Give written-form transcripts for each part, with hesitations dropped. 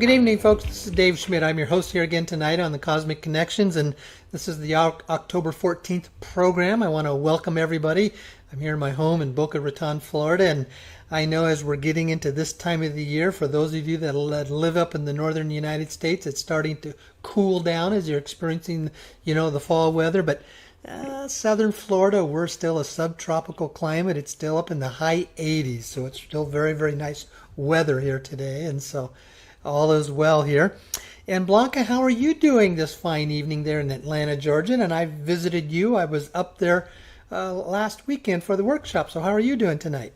Good evening, folks. This is Dave Schmidt. I'm your host here again tonight on the Cosmic Connections, and this is the October 14th program. I want to welcome everybody. I'm here in my home in Boca Raton, Florida, and I know as we're getting into this time of the year, for those of you that live up in the northern United States, it's starting to cool down as you're experiencing, the fall weather, but southern Florida, we're still a subtropical climate. It's still up in the high 80s, so it's still very, very nice weather here today, and so all is well here. And Blanca, how are you doing this fine evening there in Atlanta, Georgia? And I visited you. I was up there last weekend for the workshop. So how are you doing tonight?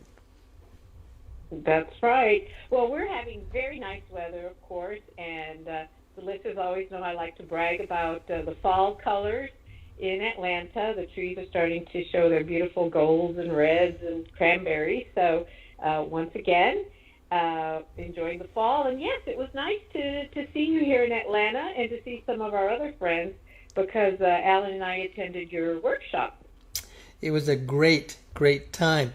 That's right. Well, we're having very nice weather, of course, and the listeners always know I like to brag about the fall colors in Atlanta. The trees are starting to show their beautiful golds and reds and cranberries. So once again, enjoying the fall. And yes, it was nice to see you here in Atlanta and to see some of our other friends because Alan and I attended your workshop. It was a great, great time.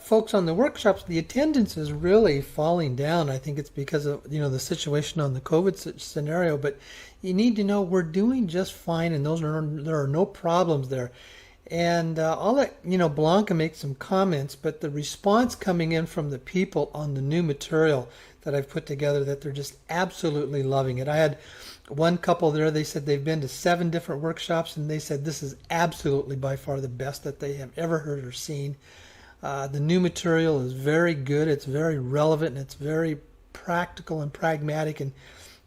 Folks, on the workshops, the attendance is really falling down. I think it's because of, the situation on the COVID scenario, but you need to know we're doing just fine, and there are no problems there. And I'll let Blanca make some comments, but the response coming in from the people on the new material that I've put together, that they're just absolutely loving it. I had one couple there, they said they've been to 7 different workshops, and they said this is absolutely by far the best that they have ever heard or seen. The new material is very good, it's very relevant, and it's very practical and pragmatic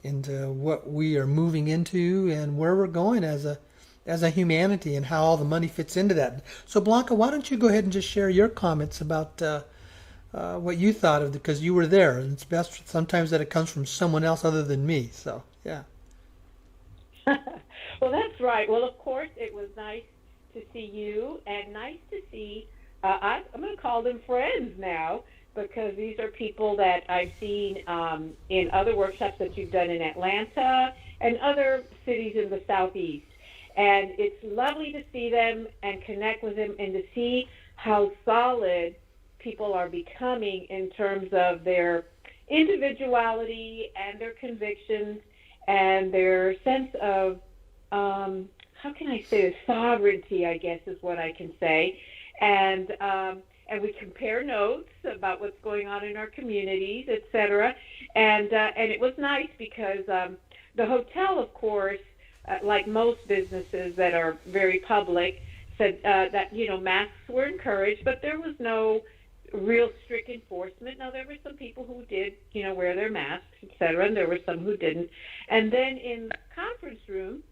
into what we are moving into and where we're going as a humanity and how all the money fits into that. So Blanca, why don't you go ahead and just share your comments about what you thought of it, because you were there, and it's best sometimes that it comes from someone else other than me. So, yeah. Well, that's right. Well, of course, it was nice to see you and nice to see, I'm going to call them friends now, because these are people that I've seen in other workshops that you've done in Atlanta and other cities in the Southeast. And it's lovely to see them and connect with them and to see how solid people are becoming in terms of their individuality and their convictions and their sense of, how can I say this, sovereignty, I guess is what I can say. And we compare notes about what's going on in our communities, et cetera. And it was nice because the hotel, of course, like most businesses that are very public, said that, masks were encouraged, but there was no real strict enforcement. Now, there were some people who did, wear their masks, et cetera, and there were some who didn't. And then in the conference room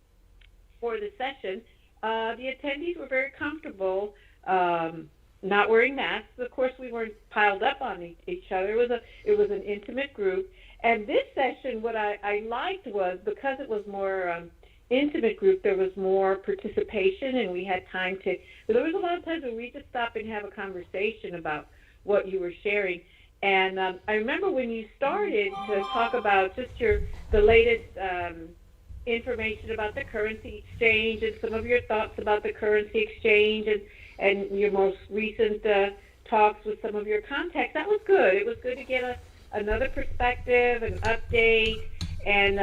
for the session, the attendees were very comfortable not wearing masks. Of course, we weren't piled up on each other. It was an intimate group. And this session, what I liked was, because it was more intimate group, there was more participation, and we had time to, there was a lot of times when we just stop and have a conversation about what you were sharing. And I remember when you started to talk about just the latest information about the currency exchange and some of your thoughts about the currency exchange and your most recent talks with some of your contacts. That was good. It was good to get another perspective, an update, and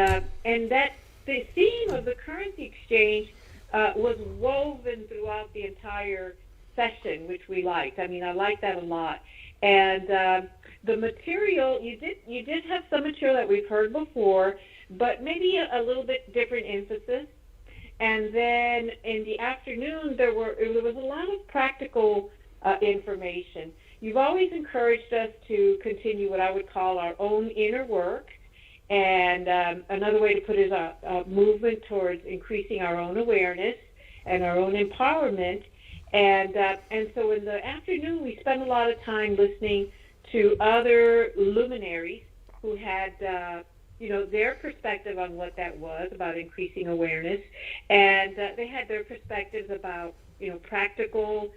that the theme of the currency exchange was woven throughout the entire session, which we liked. I mean, I liked that a lot. And the material, you did have some material that we've heard before, but maybe a little bit different emphasis. And then in the afternoon, there was a lot of practical information. You've always encouraged us to continue what I would call our own inner work. And another way to put it is a movement towards increasing our own awareness and our own empowerment. And so in the afternoon, we spent a lot of time listening to other luminaries who had, their perspective on what that was about increasing awareness. And they had their perspectives about, practical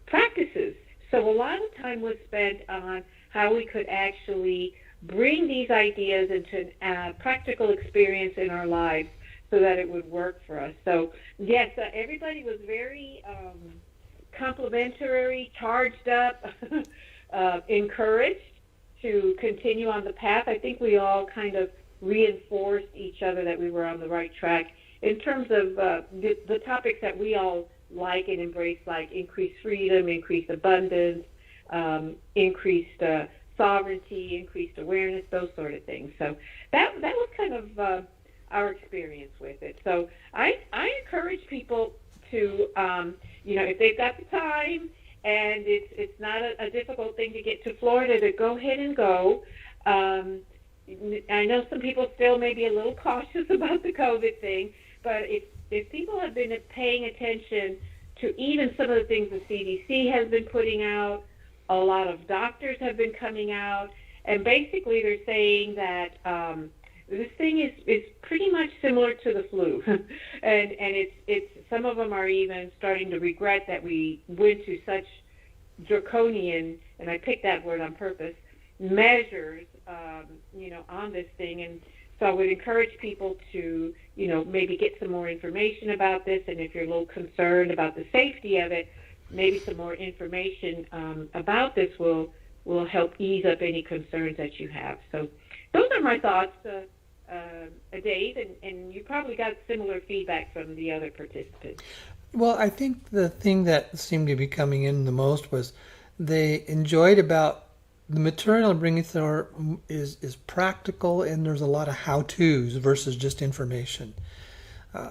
practices. So a lot of time was spent on how we could actually bring these ideas into practical experience in our lives so that it would work for us. So, yes, everybody was very complimentary, charged up, encouraged to continue on the path. I think we all kind of reinforced each other that we were on the right track in terms of the topics that we all like and embrace, like increased freedom, increased abundance, increased sovereignty, increased awareness, those sort of things. So that was kind of our experience with it. So I encourage people to, if they've got the time and it's not a difficult thing to get to Florida, to go ahead and go. I know some people still may be a little cautious about the COVID thing, but if people have been paying attention to even some of the things the CDC has been putting out, a lot of doctors have been coming out, and basically they're saying that this thing is pretty much similar to the flu, and it's some of them are even starting to regret that we went to such draconian, and I picked that word on purpose, measures, on this thing. And so I would encourage people to, maybe get some more information about this, and if you're a little concerned about the safety of it, maybe some more information about this will help ease up any concerns that you have. So those are my thoughts, Dave, and you probably got similar feedback from the other participants. Well, I think the thing that seemed to be coming in the most was they enjoyed about the material I'm bringing through is practical, and there's a lot of how-tos versus just information.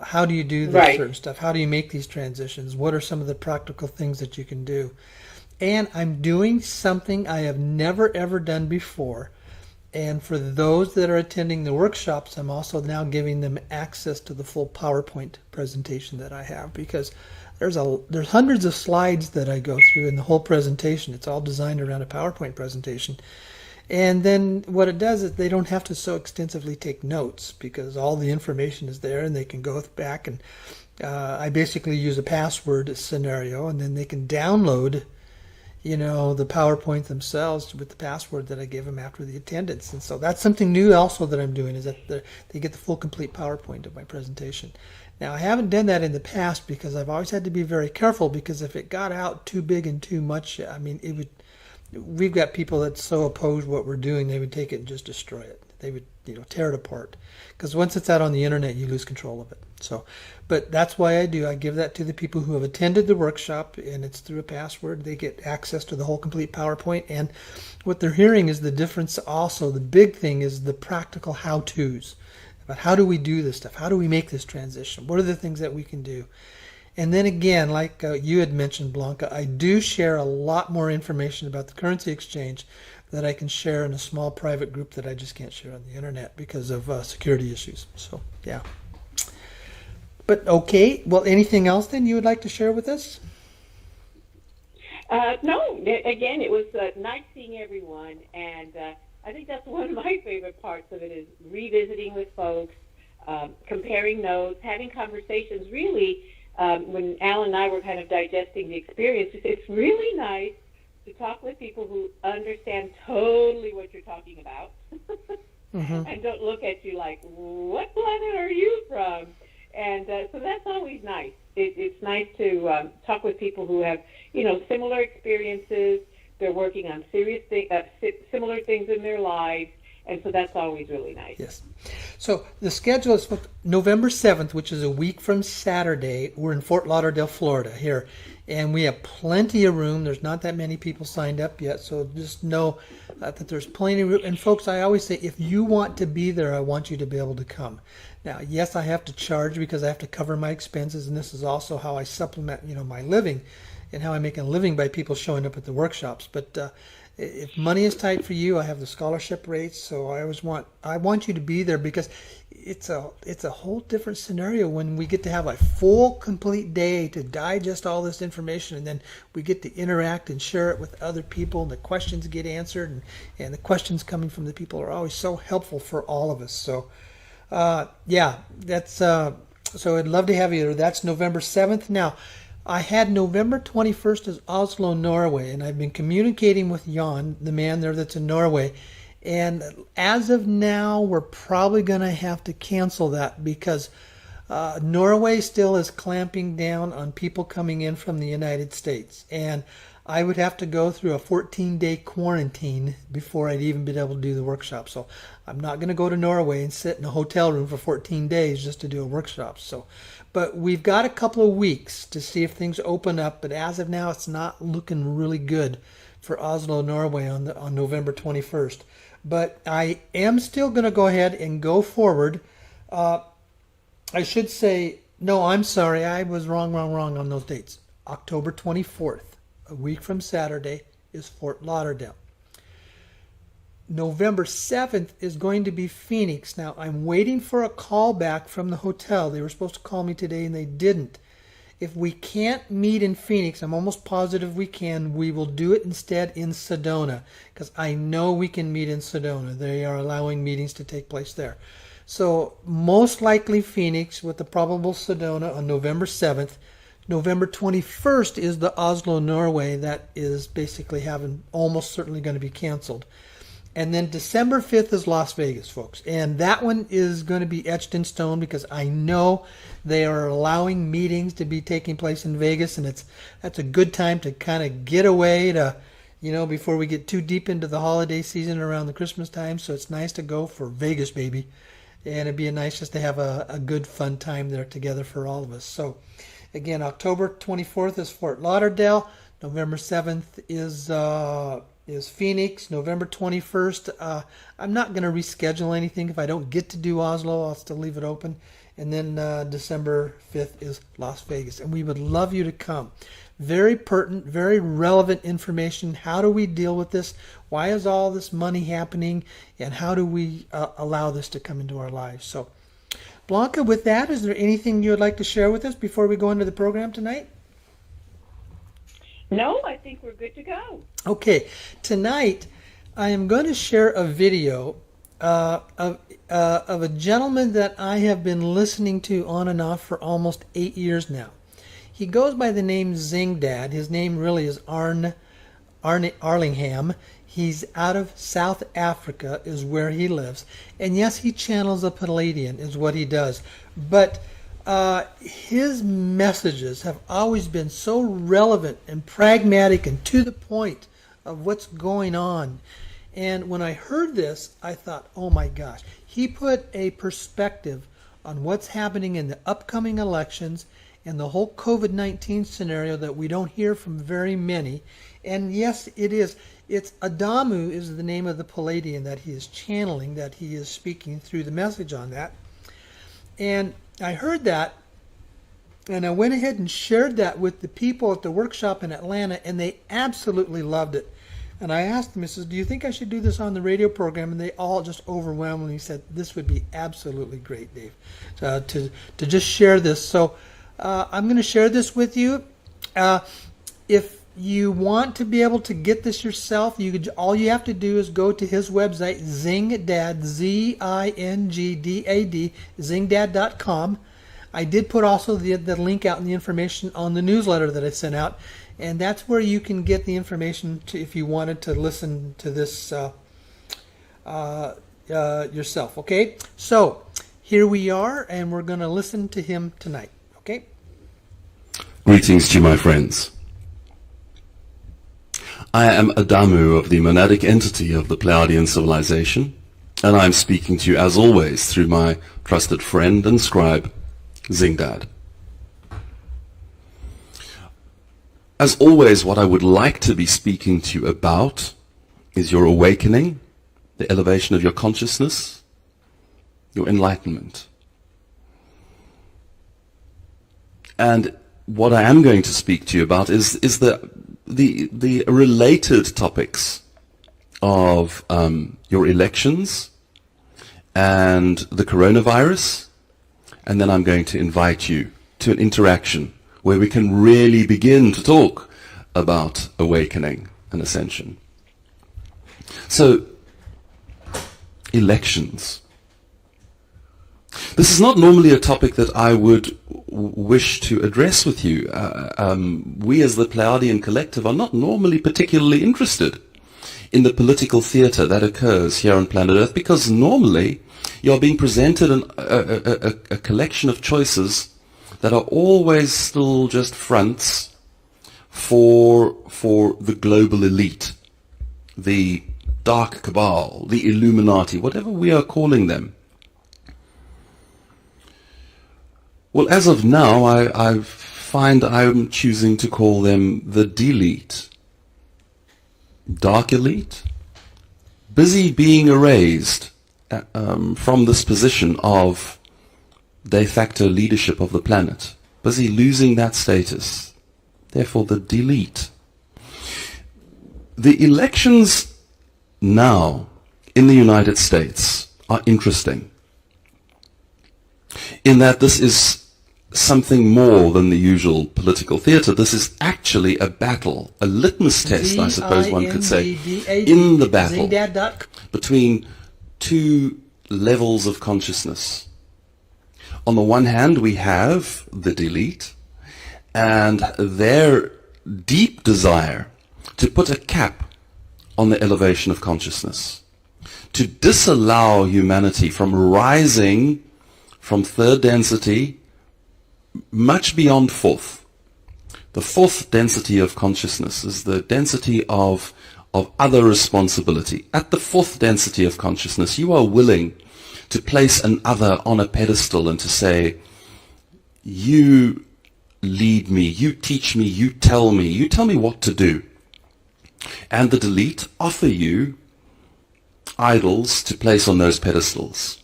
How do you do this certain stuff? How do you make these transitions? What are some of the practical things that you can do? And I'm doing something I have never, ever done before. And for those that are attending the workshops, I'm also now giving them access to the full PowerPoint presentation that I have, because there's hundreds of slides that I go through in the whole presentation. It's all designed around a PowerPoint presentation. And then what it does is they don't have to so extensively take notes, because all the information is there and they can go back, and I basically use a password scenario, and then they can download the PowerPoint themselves with the password that I give them after the attendance. And so that's something new also that I'm doing, is that they get the full complete PowerPoint of my presentation. Now, I haven't done that in the past because I've always had to be very careful, because if it got out too big and too much, we've got people that so oppose what we're doing, they would take it and just destroy it. They would, tear it apart. Because once it's out on the internet, you lose control of it. So, but that's why I give that to the people who have attended the workshop, and it's through a password. They get access to the whole complete PowerPoint, and what they're hearing is the difference. Also, the big thing is the practical how-tos about how do we do this stuff? How do we make this transition? What are the things that we can do? And then again, like you had mentioned, Blanca, I do share a lot more information about the currency exchange that I can share in a small private group that I just can't share on the internet because of security issues. So, yeah. But okay, well, anything else then you would like to share with us? No, again, it was nice seeing everyone, and I think that's one of my favorite parts of it, is revisiting with folks, comparing notes, having conversations. Really, when Alan and I were kind of digesting the experience, it's really nice to talk with people who understand totally what you're talking about and don't look at you like, what planet are you from? And so that's always nice. It's nice to talk with people who have, similar experiences. They're working on similar things in their lives, and so that's always really nice. Yes. So the schedule is November 7th, which is a week from Saturday. We're in Fort Lauderdale, Florida here, and we have plenty of room. There's not that many people signed up yet, so just know that there's plenty of room. And folks, I always say, if you want to be there, I want you to be able to come. Now, yes, I have to charge because I have to cover my expenses, and this is also how I supplement, my living, and how I make a living by people showing up at the workshops. But if money is tight for you, I have the scholarship rates. So I want you to be there, because it's a whole different scenario when we get to have a full, complete day to digest all this information, and then we get to interact and share it with other people, and the questions get answered, and the questions coming from the people are always so helpful for all of us. So, that's so I'd love to have you there. That's November 7th. Now, I had November 21st as Oslo, Norway, and I've been communicating with Jan, the man there that's in Norway, and as of now, we're probably going to have to cancel that, because Norway still is clamping down on people coming in from the United States, and I would have to go through a 14-day quarantine before I'd even be able to do the workshop. So I'm not going to go to Norway and sit in a hotel room for 14 days just to do a workshop. So, but we've got a couple of weeks to see if things open up. But as of now, it's not looking really good for Oslo, Norway on November 21st. But I am still going to go ahead and go forward. I should say, no, I'm sorry. I was wrong on those dates. October 24th, a week from Saturday, is Fort Lauderdale. November 7th is going to be Phoenix. Now, I'm waiting for a call back from the hotel. They were supposed to call me today, and they didn't. If we can't meet in Phoenix, I'm almost positive we can. We will do it instead in Sedona, because I know we can meet in Sedona. They are allowing meetings to take place there. So most likely Phoenix, with the probable Sedona on November 7th. November 21st is the Oslo, Norway, that is basically almost certainly going to be canceled. And then December 5th is Las Vegas, folks. And that one is going to be etched in stone, because I know they are allowing meetings to be taking place in Vegas, and that's a good time to kind of get away to, before we get too deep into the holiday season around the Christmas time. So it's nice to go for Vegas, baby. And it'd be nice just to have a good, fun time there together for all of us. So again, October 24th is Fort Lauderdale. November 7th is Phoenix. November 21st, I'm not going to reschedule anything. If I don't get to do Oslo, I'll still leave it open. And then December 5th is Las Vegas. And we would love you to come. Very pertinent, very relevant information. How do we deal with this? Why is all this money happening? And how do we allow this to come into our lives? So, Blanca, with that, is there anything you would like to share with us before we go into the program tonight? No, I think we're good to go. Okay. Tonight, I am going to share a video of a gentleman that I have been listening to on and off for almost 8 years now. He goes by the name Zingdad. His name really is Arne Arlingham. He's out of South Africa is where he lives. And yes, he channels a Palladian is what he does. But his messages have always been so relevant and pragmatic and to the point of what's going on. And when I heard this, I thought, oh my gosh, he put a perspective on what's happening in the upcoming elections and the whole COVID-19 scenario that we don't hear from very many. And yes, it is. It's Adamu is the name of the Palladian that he is channeling, that he is speaking through the message on that. And I heard that, and I went ahead and shared that with the people at the workshop in Atlanta, and they absolutely loved it. And I asked them, I said, do you think I should do this on the radio program? And they all just overwhelmingly said, this would be absolutely great, Dave, to just share this. So I'm going to share this with you. If you want to be able to get this yourself, all you have to do is go to his website, Zingdad, Zingdad, Zingdad.com. I did put also the link out and the information on the newsletter that I sent out, and that's where you can get the information if you wanted to listen to this yourself. Okay, so here we are, and we're going to listen to him tonight. Okay. Greetings to you, my friends. I am Adamu of the monadic entity of the Pleiadian civilization, and I am speaking to you as always through my trusted friend and scribe, Zingdad. As always, what I would like to be speaking to you about is your awakening, the elevation of your consciousness, your enlightenment. And what I am going to speak to you about is the related topics of your elections and the coronavirus, and then I'm going to invite you to an interaction where we can really begin to talk about awakening and ascension. So, elections. This is not normally a topic that I would wish to address with you. We as the Pleiadian Collective are not normally particularly interested in the political theatre that occurs here on planet Earth, because normally you are being presented a collection of choices that are always still just fronts for the global elite, the dark cabal, the Illuminati, whatever we are calling them. Well, as of now, I find I'm choosing to call them the delete. Dark elite, busy being erased from this position of de facto leadership of the planet, busy losing that status, therefore the delete. The elections now in the United States are interesting in that this is something more than the usual political theater. This is actually a battle, a litmus test, I suppose one could say, in the battle between two levels of consciousness. On the one hand, we have the delete and their deep desire to put a cap on the elevation of consciousness, to disallow humanity from rising from third density much beyond fourth. The fourth density of consciousness is the density of other responsibility. At the fourth density of consciousness, you are willing to place an other on a pedestal and to say, you lead me, you teach me, you tell me what to do. And the delete offer you idols to place on those pedestals,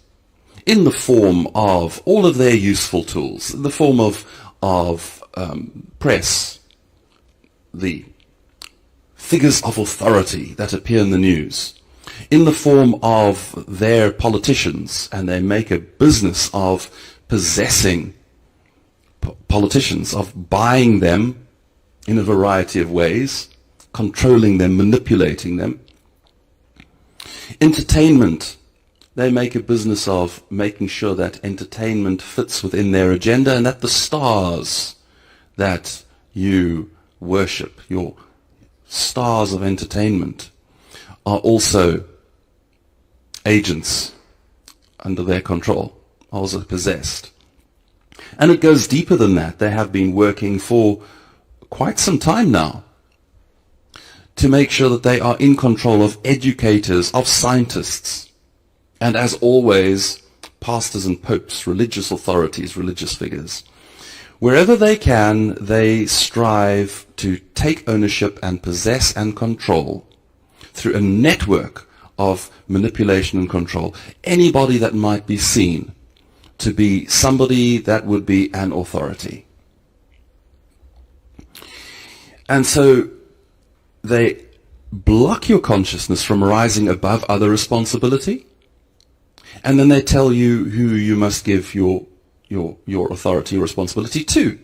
in the form of all of their useful tools, in the form of press, the figures of authority that appear in the news, in the form of their politicians, and they make a business of possessing politicians, of buying them in a variety of ways, controlling them, manipulating them. Entertainment, they make a business of making sure that entertainment fits within their agenda and that the stars that you worship, your stars of entertainment, are also agents under their control, also possessed. And it goes deeper than that. They have been working for quite some time now to make sure that they are in control of educators, of scientists, and as always, pastors and popes, religious authorities, religious figures. Wherever they can, they strive to take ownership and possess and control through a network of manipulation and control anybody that might be seen to be somebody that would be an authority. And so they block your consciousness from rising above other responsibility. And then they tell you who you must give your authority or responsibility to.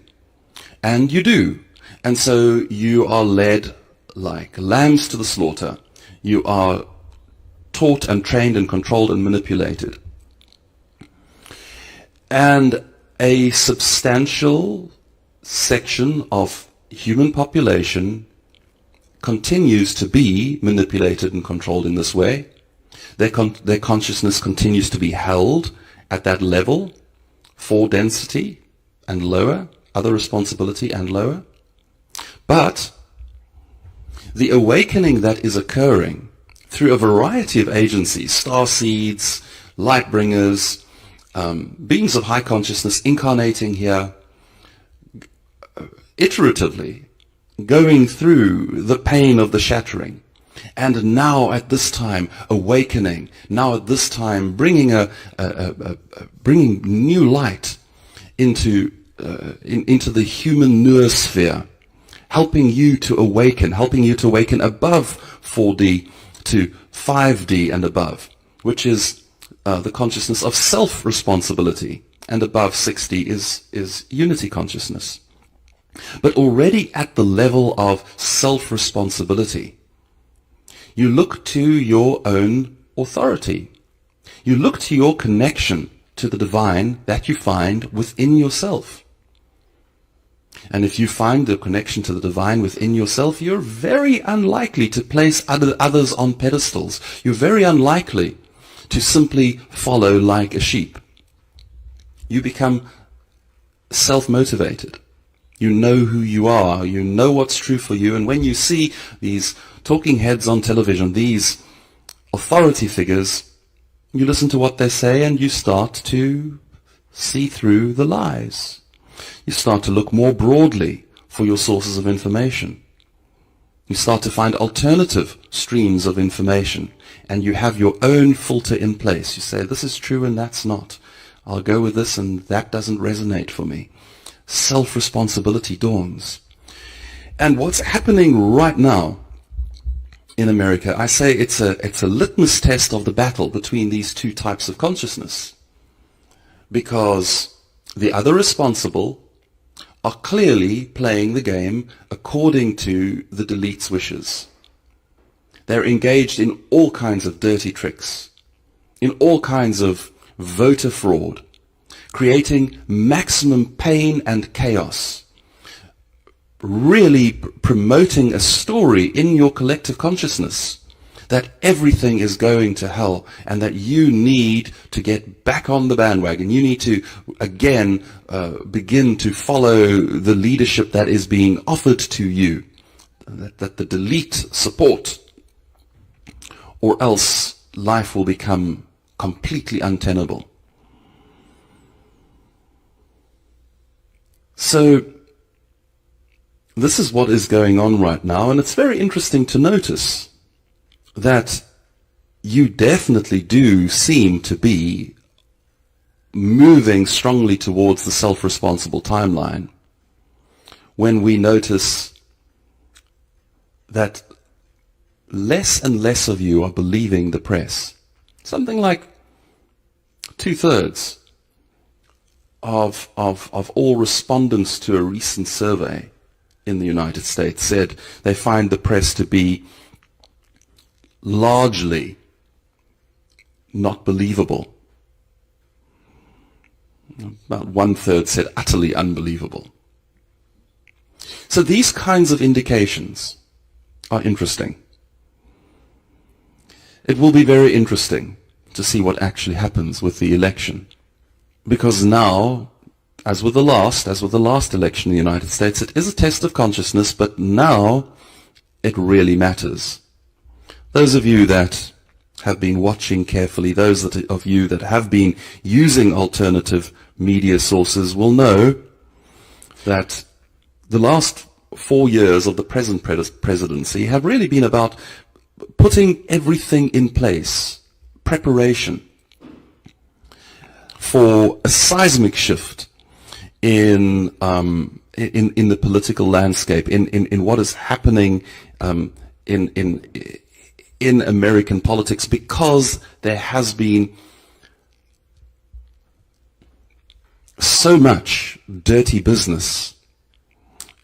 And you do. And so you are led like lambs to the slaughter. You are taught and trained and controlled and manipulated. And a substantial section of human population continues to be manipulated and controlled in this way. Their consciousness continues to be held at that level, for density and lower, other responsibility and lower. But the awakening that is occurring through a variety of agencies, star seeds, light bringers, beings of high consciousness incarnating here, iteratively going through the pain of the shattering, and now at this time awakening, now at this time bringing bringing new light into the human noosphere, helping you to awaken above 4D to 5D and above, which is the consciousness of self-responsibility, and above 6D is unity consciousness. But already at the level of self-responsibility, you look to your own authority. You look to your connection to the divine that you find within yourself. And if you find the connection to the divine within yourself, you're very unlikely to place others on pedestals. You're very unlikely to simply follow like a sheep. You become self-motivated. You know who you are. You know what's true for you. And when you see these talking heads on television, these authority figures, you listen to what they say and you start to see through the lies. You start to look more broadly for your sources of information. You start to find alternative streams of information, and you have your own filter in place. You say, this is true and that's not. I'll go with this and that doesn't resonate for me. Self-responsibility dawns. And what's happening right now in America, I say it's a litmus test of the battle between these two types of consciousness. Because the other responsible are clearly playing the game according to the delite's wishes. They're engaged in all kinds of dirty tricks, in all kinds of voter fraud, creating maximum pain and chaos, really promoting a story in your collective consciousness that everything is going to hell and that you need to get back on the bandwagon. You need to, again, begin to follow the leadership that is being offered to you, that the delete support, or else life will become completely untenable. So, this is what is going on right now, and it's very interesting to notice that you definitely do seem to be moving strongly towards the self-responsible timeline when we notice that less and less of you are believing the press. Something like 2/3 of all respondents to a recent survey in the United States said they find the press to be largely not believable. About 1/3 said utterly unbelievable. So these kinds of indications are interesting. It will be very interesting to see what actually happens with the election. Because now, as with the last election in the United States, it is a test of consciousness, but now it really matters. Those of you that have been watching carefully, those of you that have been using alternative media sources will know that the last 4 years of the present presidency have really been about putting everything in place, preparation for a seismic shift in the political landscape, in what is happening in American politics, because there has been so much dirty business,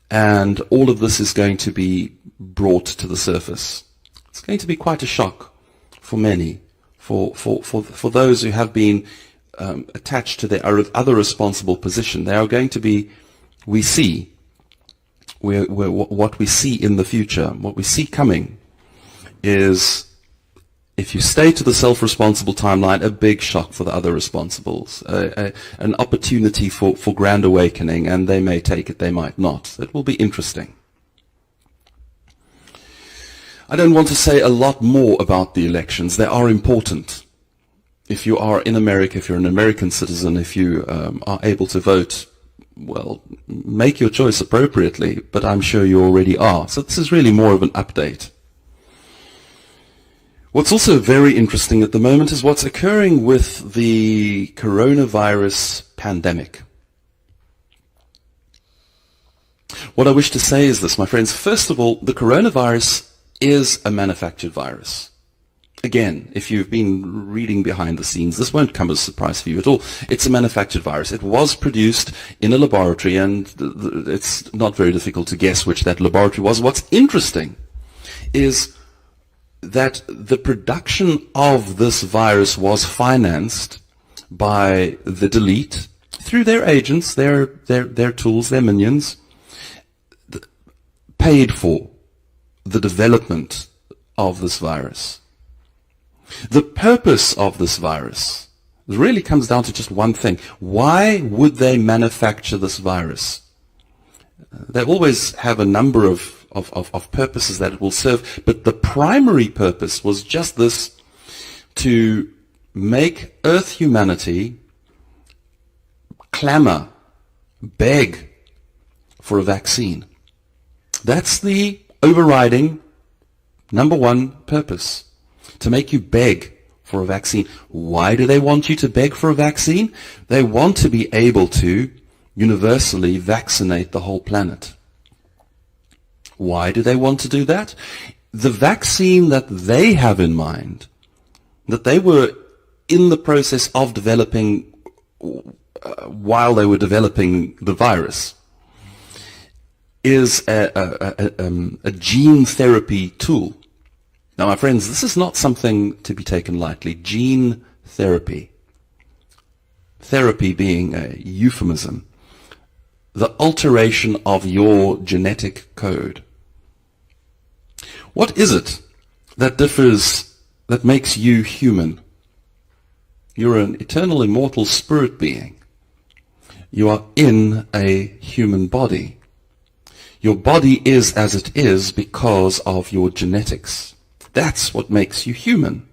and all of this is going to be brought to the surface. It's going to be quite a shock for many, for those who have been attached to their other responsible position. They are going to be, what we see in the future, what we see coming is, if you stay to the self-responsible timeline, a big shock for the other responsibles, an opportunity for grand awakening, and they may take it, they might not. It will be interesting. I don't want to say a lot more about the elections. They are important. If you are in America, if you're an American citizen, if you are able to vote, well, make your choice appropriately, but I'm sure you already are. So this is really more of an update. What's also very interesting at the moment is what's occurring with the coronavirus pandemic. What I wish to say is this, my friends. First of all, the coronavirus is a manufactured virus. Again, if you've been reading behind the scenes, this won't come as a surprise for you at all. It's a manufactured virus. It was produced in a laboratory, and it's not very difficult to guess which that laboratory was. What's interesting is that the production of this virus was financed by the delete through their agents, their tools, their minions, paid for the development of this virus. The purpose of this virus really comes down to just one thing. Why would they manufacture this virus? They always have a number of purposes that it will serve, but the primary purpose was just this, to make Earth humanity clamor, beg for a vaccine. That's the overriding number one purpose, to make you beg for a vaccine. Why do they want you to beg for a vaccine? They want to be able to universally vaccinate the whole planet. Why do they want to do that? The vaccine that they have in mind, that they were in the process of developing while they were developing the virus, is a gene therapy tool. Now, my friends, this is not something to be taken lightly. Gene therapy. Therapy being a euphemism. The alteration of your genetic code. What is it that differs, that makes you human? You're an eternal, immortal spirit being. You are in a human body. Your body is as it is because of your genetics. That's what makes you human,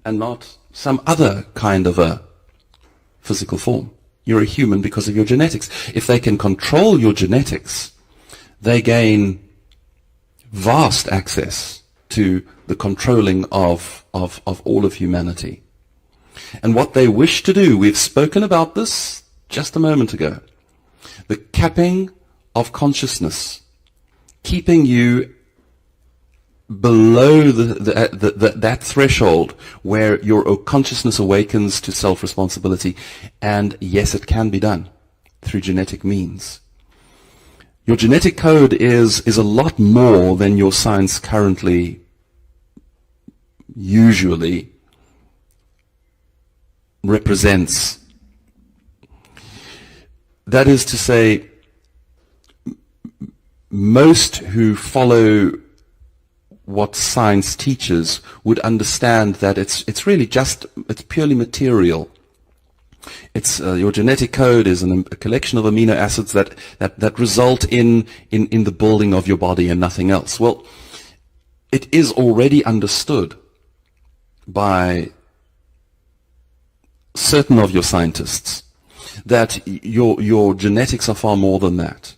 and not some other kind of a physical form. You're a human because of your genetics. If they can control your genetics, they gain vast access to the controlling of all of humanity. And what they wish to do, we've spoken about this just a moment ago, the capping of consciousness, keeping you below that threshold where your consciousness awakens to self-responsibility. And yes, it can be done through genetic means. Your genetic code is a lot more than your science currently usually represents. That is to say, most who follow what science teaches would understand that it's really just, it's purely material. It's your genetic code is a collection of amino acids that result in the building of your body and nothing else. Well, it is already understood by certain of your scientists that your genetics are far more than that,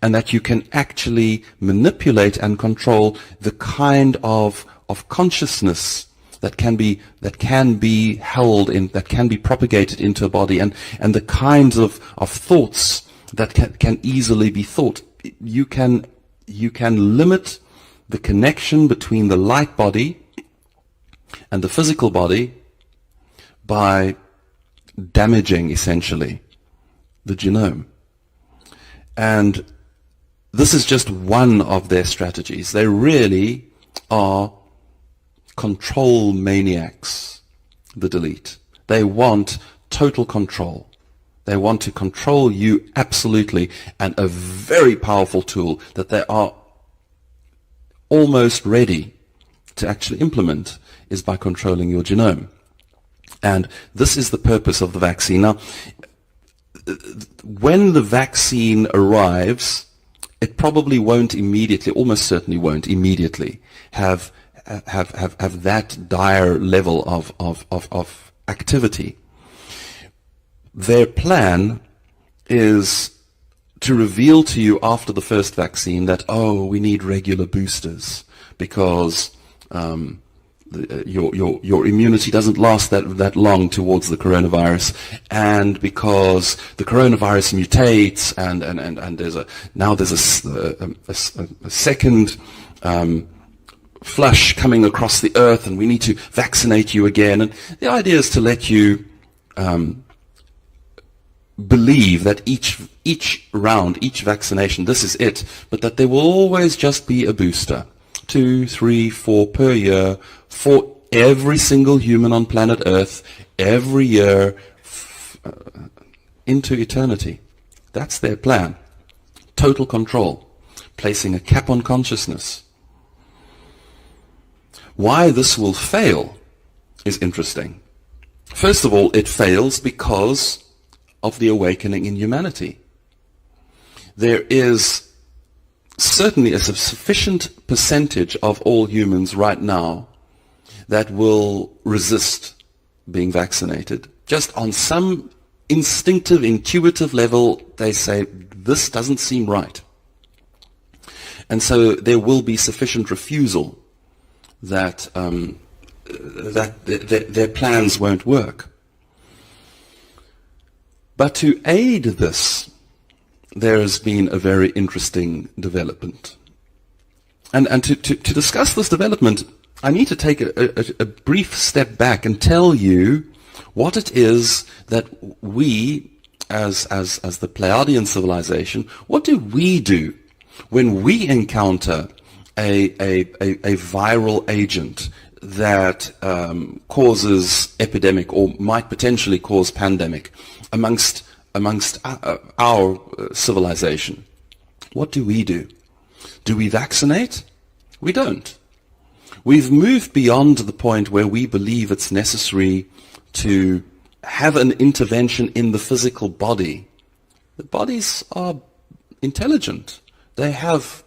and that you can actually manipulate and control the kind of consciousness that can be held in, that can be propagated into a body, and the kinds of thoughts that can easily be thought. You can limit the connection between the light body and the physical body by damaging, essentially, the genome. And this is just one of their strategies. They really are control maniacs, the delete. They want total control. They want to control you absolutely, and a very powerful tool that they are almost ready to actually implement is by controlling your genome. And this is the purpose of the vaccine. Now, when the vaccine arrives, it probably won't immediately, almost certainly won't immediately have that dire level of activity. Their plan is to reveal to you after the first vaccine that, oh, we need regular boosters because your immunity doesn't last that long towards the coronavirus, and because the coronavirus mutates, and there's a second flush coming across the earth, and we need to vaccinate you again. And the idea is to let you believe that each round, each vaccination, this is it, but that there will always just be a booster, 2, 3, 4 per year for every single human on planet Earth, every year into eternity. That's their plan. Total control, placing a cap on consciousness. Why this will fail is interesting. First of all, it fails because of the awakening in humanity. there is certainly a sufficient percentage of all humans right now that will resist being vaccinated. Just on some instinctive, intuitive level, they say, this doesn't seem right. And so there will be sufficient refusal that their plans won't work. But to aid this, there has been a very interesting development. And to discuss this development, I need to take a brief step back and tell you what it is that we, as the Pleiadian civilization, what do we do when we encounter a viral agent that causes epidemic or might potentially cause pandemic amongst our civilization? What do? Do we vaccinate? We don't. We've moved beyond the point where we believe it's necessary to have an intervention in the physical body. The bodies are intelligent. They have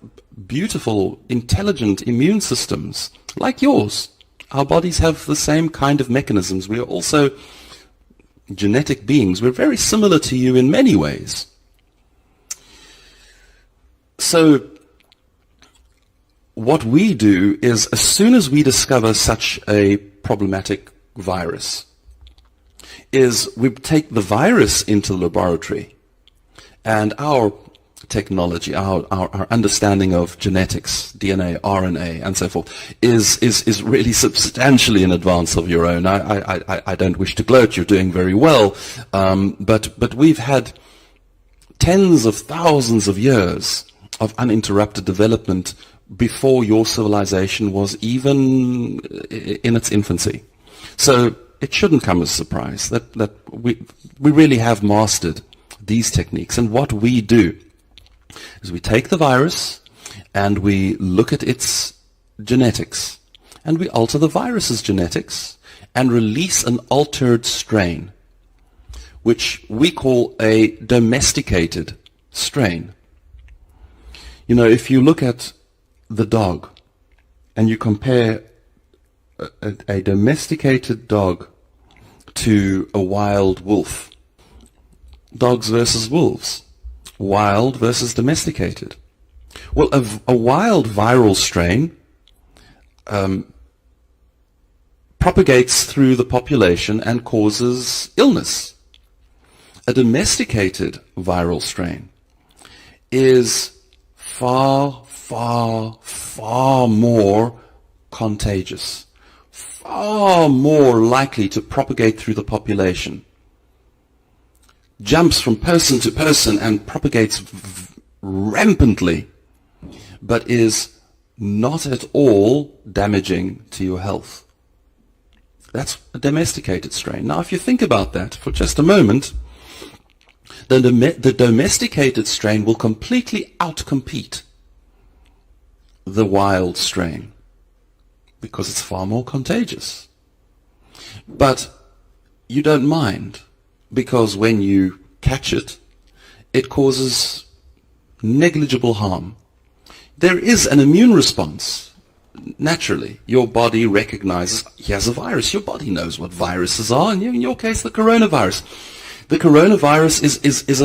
beautiful, intelligent immune systems, like yours. Our bodies have the same kind of mechanisms. We are also genetic beings. We're very similar to you in many ways. So what we do is, as soon as we discover such a problematic virus, is we take the virus into the laboratory, and our technology, our understanding of genetics, DNA, RNA, and so forth, is really substantially in advance of your own. I don't wish to gloat. You're doing very well, but we've had tens of thousands of years of uninterrupted development before your civilization was even in its infancy. So it shouldn't come as a surprise that we really have mastered these techniques. And what we do is we take the virus and we look at its genetics, and we alter the virus's genetics and release an altered strain, which we call a domesticated strain. You know, if you look at the dog and you compare a domesticated dog to a wild wolf, dogs versus wolves, wild versus domesticated. Well, a wild viral strain propagates through the population and causes illness. A domesticated viral strain is far, far, far more contagious, far more likely to propagate through the population, jumps from person to person and propagates rampantly, but is not at all damaging to your health. That's a domesticated strain. Now, if you think about that for just a moment, the domesticated strain will completely outcompete the wild strain because it's far more contagious. But you don't mind, because when you catch it, it causes negligible harm. There is an immune response. Naturally, your body recognizes he has a virus. Your body knows what viruses are, and in your case, the coronavirus. The coronavirus is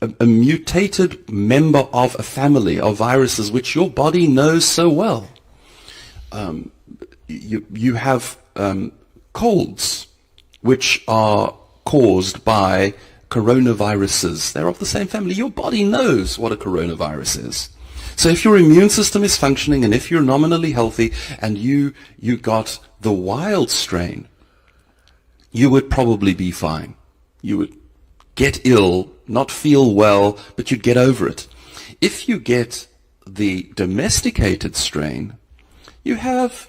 a mutated member of a family of viruses which your body knows so well. You have colds which are caused by coronaviruses. They're of the same family. Your body knows what a coronavirus is. So if your immune system is functioning, and if you're nominally healthy, and you got the wild strain, you would probably be fine. You would get ill, not feel well, but you'd get over it. If you get the domesticated strain, you have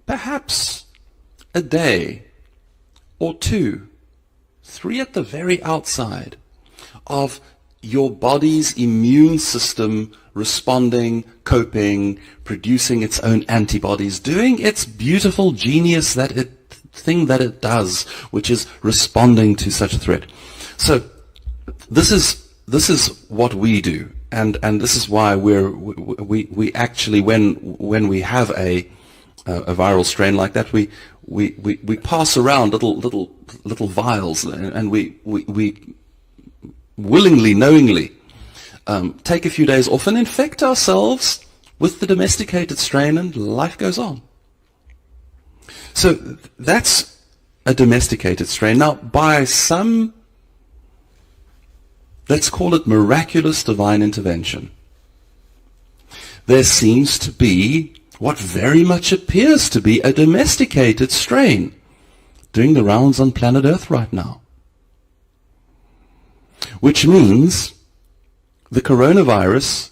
perhaps a day or 2, 3 at the very outside of your body's immune system responding, coping, producing its own antibodies, doing its beautiful genius thing that it does, which is responding to such a threat. So this is this is what we do, and this is why we actually, when we have a viral strain like that, we pass around little vials, and we willingly, knowingly take a few days off and infect ourselves with the domesticated strain, and life goes on. So that's a domesticated strain. Now, by some, let's call it miraculous divine intervention, there seems to be what very much appears to be a domesticated strain doing the rounds on planet Earth right now. Which means the coronavirus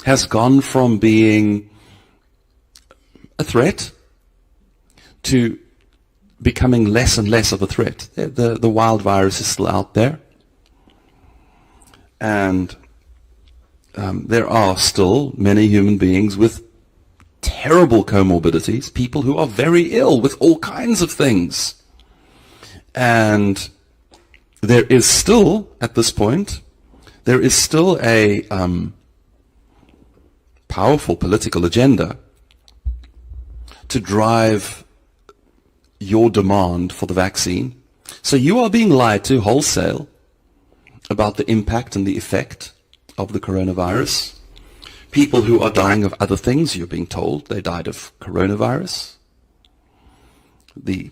has gone from being a threat to becoming less and less of a threat. The wild virus is still out there. And there are still many human beings with terrible comorbidities, people who are very ill with all kinds of things. And there is still, at this point, there is still a powerful political agenda to drive your demand for the vaccine. So you are being lied to wholesale about the impact and the effect of the coronavirus. People who are dying of other things, you're being told they died of coronavirus. The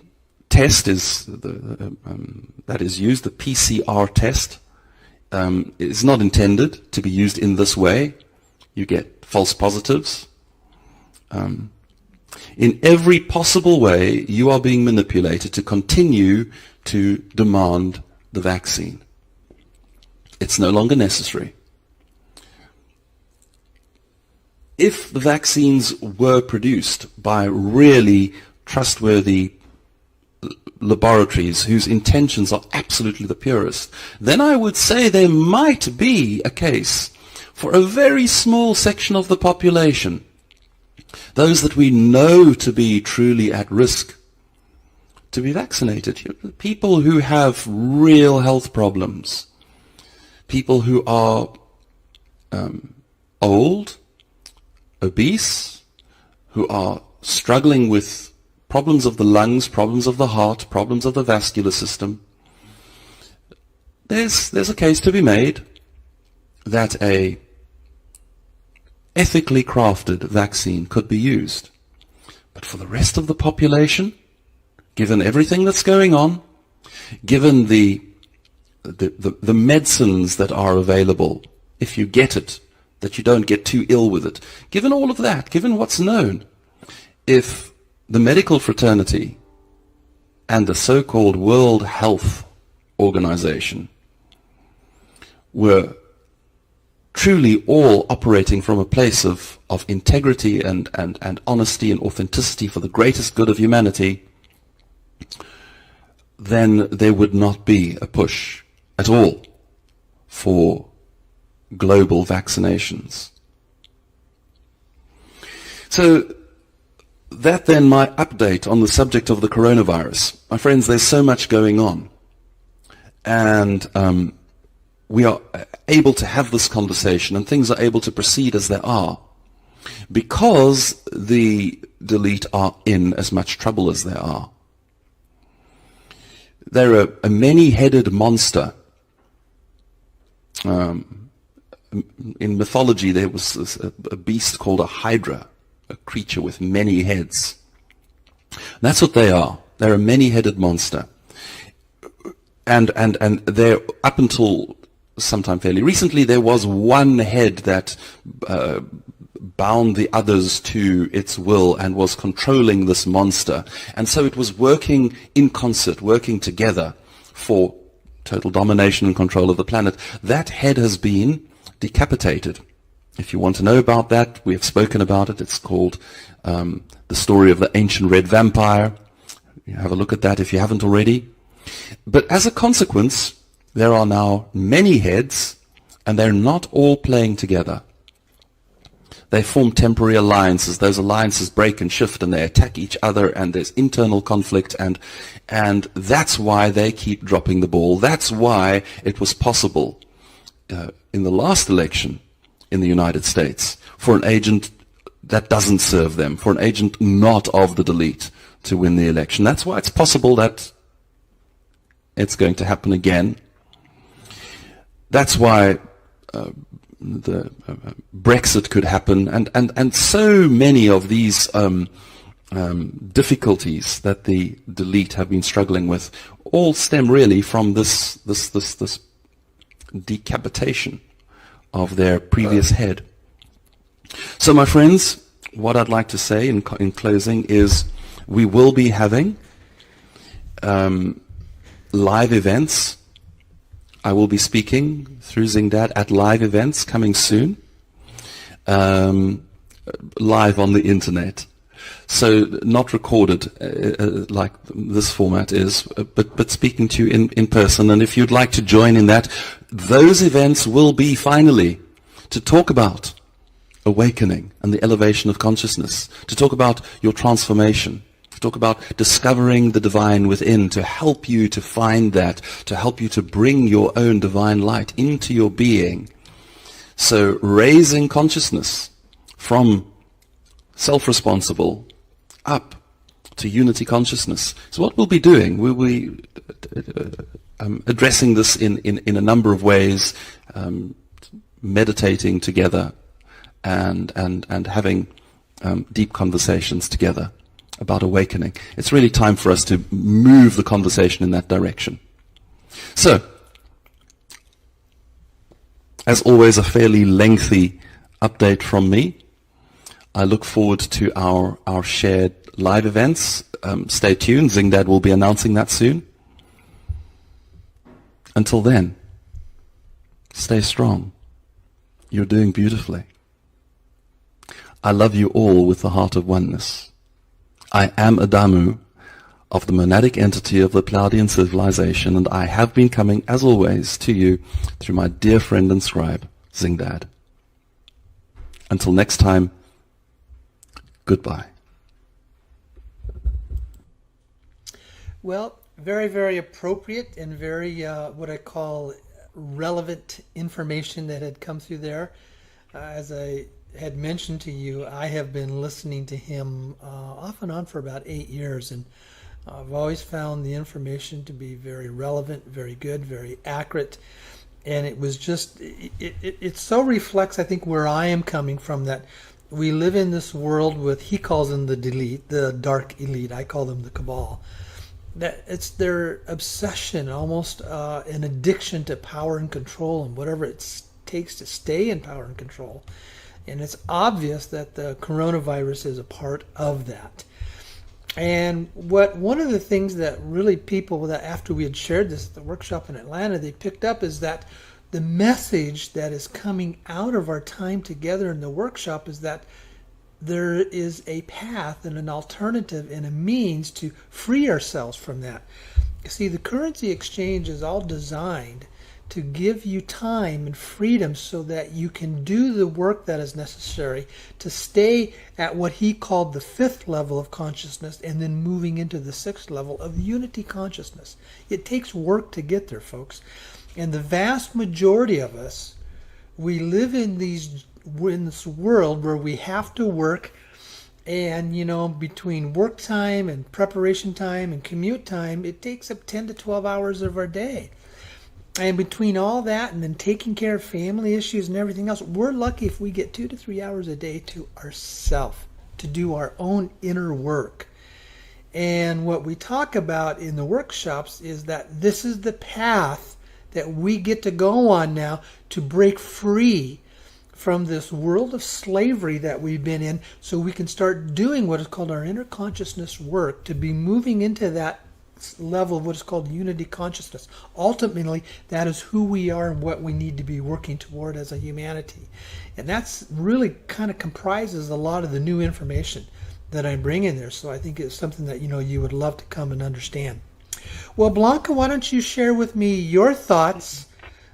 test is that is used, the PCR test, is not intended to be used in this way. You get false positives. In every possible way, you are being manipulated to continue to demand the vaccine. It's no longer necessary. If the vaccines were produced by really trustworthy laboratories whose intentions are absolutely the purest, then I would say there might be a case for a very small section of the population, those that we know to be truly at risk, to be vaccinated. People who have real health problems, people who are old, obese, who are struggling with problems of the lungs, problems of the heart, problems of the vascular system. There's a case to be made that a ethically crafted vaccine could be used. But for the rest of the population, given everything that's going on, given the medicines that are available, if you get it, that you don't get too ill with it, given all of that, given what's known, if the medical fraternity and the so-called World Health Organization were truly all operating from a place of integrity and honesty and authenticity for the greatest good of humanity, then there would not be a push at all for global vaccinations. So that then my update on the subject of the coronavirus. My friends, there's so much going on. And we are able to have this conversation and things are able to proceed as they are because the elite are in as much trouble as they are. They're a many-headed monster. In mythology, there was a beast called a hydra, a creature with many heads. That's what they are. They're a many-headed monster. And they're, up until sometime fairly recently, there was one head that bound the others to its will and was controlling this monster. And so it was working in concert, working together for total domination and control of the planet. That head has been decapitated. If you want to know about that, we have spoken about it. It's called The Story of the Ancient Red Vampire. You have a look at that if you haven't already. But as a consequence, there are now many heads, and they're not all playing together. They form temporary alliances. Those alliances break and shift, and they attack each other, and there's internal conflict, and that's why they keep dropping the ball. That's why it was possible in the last election in the United States for an agent that doesn't serve them, for an agent not of the delete to win the election. That's why it's possible that it's going to happen again. That's why the Brexit could happen, and so many of these difficulties that the delete have been struggling with all stem really from this decapitation of their previous head. So, my friends, what I'd like to say in closing is we will be having live events. I will be speaking through Zingdad at live events coming soon, live on the internet. So not recorded like this format is, but speaking to you in person. And if you'd like to join in that, those events will be finally to talk about awakening and the elevation of consciousness, to talk about your transformation, to talk about discovering the divine within, to help you to find that, to help you to bring your own divine light into your being. So raising consciousness from self-responsible up to unity consciousness. So what we'll be doing, we'll be addressing this in a number of ways, meditating together and having deep conversations together about awakening. It's really time for us to move the conversation in that direction. So, as always, a fairly lengthy update from me. I look forward to our shared live events. Stay tuned. Zingdad will be announcing that soon. Until then, stay strong. You're doing beautifully. I love you all with the heart of oneness. I am Adamu of the monadic entity of the Pleiadian civilization, and I have been coming, as always, to you through my dear friend and scribe, Zingdad. Until next time, goodbye. Well, very, very appropriate and very what I call relevant information that had come through there. As I had mentioned to you, I have been listening to him off and on for about 8 years, and I've always found the information to be very relevant, very good, very accurate. And it was just, it so reflects, I think, where I am coming from, that we live in this world with, he calls them the delete, the dark elite, I call them the cabal. That it's their obsession, almost an addiction to power and control and whatever it takes to stay in power and control. And it's obvious that the coronavirus is a part of that. And one of the things that really people, that after we had shared this at the workshop in Atlanta, they picked up is that the message that is coming out of our time together in the workshop is that there is a path and an alternative and a means to free ourselves from that. You see, the currency exchange is all designed to give you time and freedom so that you can do the work that is necessary to stay at what he called the 5th level of consciousness, and then moving into the 6th level of unity consciousness. It takes work to get there, folks. And the vast majority of us, we live in this world where we have to work, and between work time and preparation time and commute time, it takes up 10 to 12 hours of our day. And between all that and then taking care of family issues and everything else, we're lucky if we get 2 to 3 hours a day to ourselves, to do our own inner work. And what we talk about in the workshops is that this is the path that we get to go on now to break free from this world of slavery that we've been in, so we can start doing what is called our inner consciousness work, to be moving into that level of what is called unity consciousness. Ultimately, that is who we are and what we need to be working toward as a humanity. And that's really kind of comprises a lot of the new information that I'm bringing there. So I think it's something that you would love to come and understand. Well, Blanca, why don't you share with me your thoughts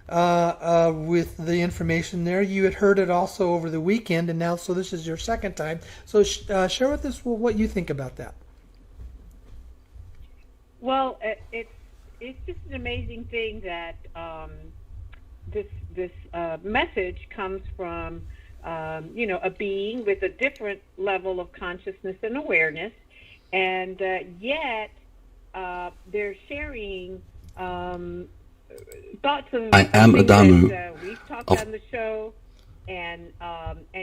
with the information there? You had heard it also over the weekend, and now so this is your second time. So share with us what you think about that. Well, it's just an amazing thing that this message comes from a being with a different level of consciousness and awareness, and yet they're sharing thoughts of I am things Adamu that we've talked of on the show, and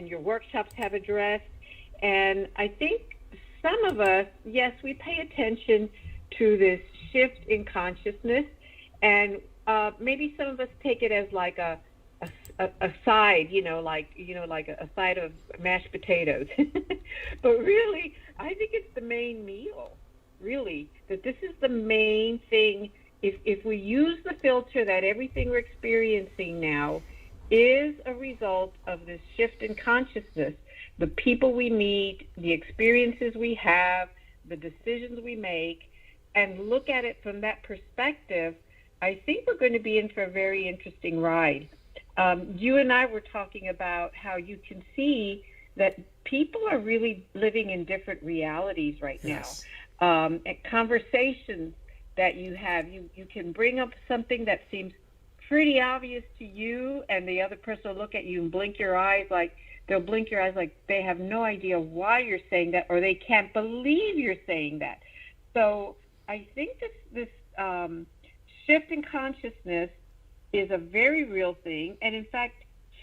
your workshops have addressed. And I think some of us, yes, we pay attention to this shift in consciousness, and maybe some of us take it as like a side, like a side of mashed potatoes. But really, I think it's the main meal, really, that this is the main thing. If we use the filter that everything we're experiencing now is a result of this shift in consciousness, the people we meet, the experiences we have, the decisions we make, and look at it from that perspective, I think we're going to be in for a very interesting ride. You and I were talking about how you can see that people are really living in different realities right Yes. now. And conversations that you have, you can bring up something that seems pretty obvious to you, and the other person will look at you and blink your eyes like they have no idea why you're saying that, or they can't believe you're saying that. So I think this shift in consciousness is a very real thing, and in fact,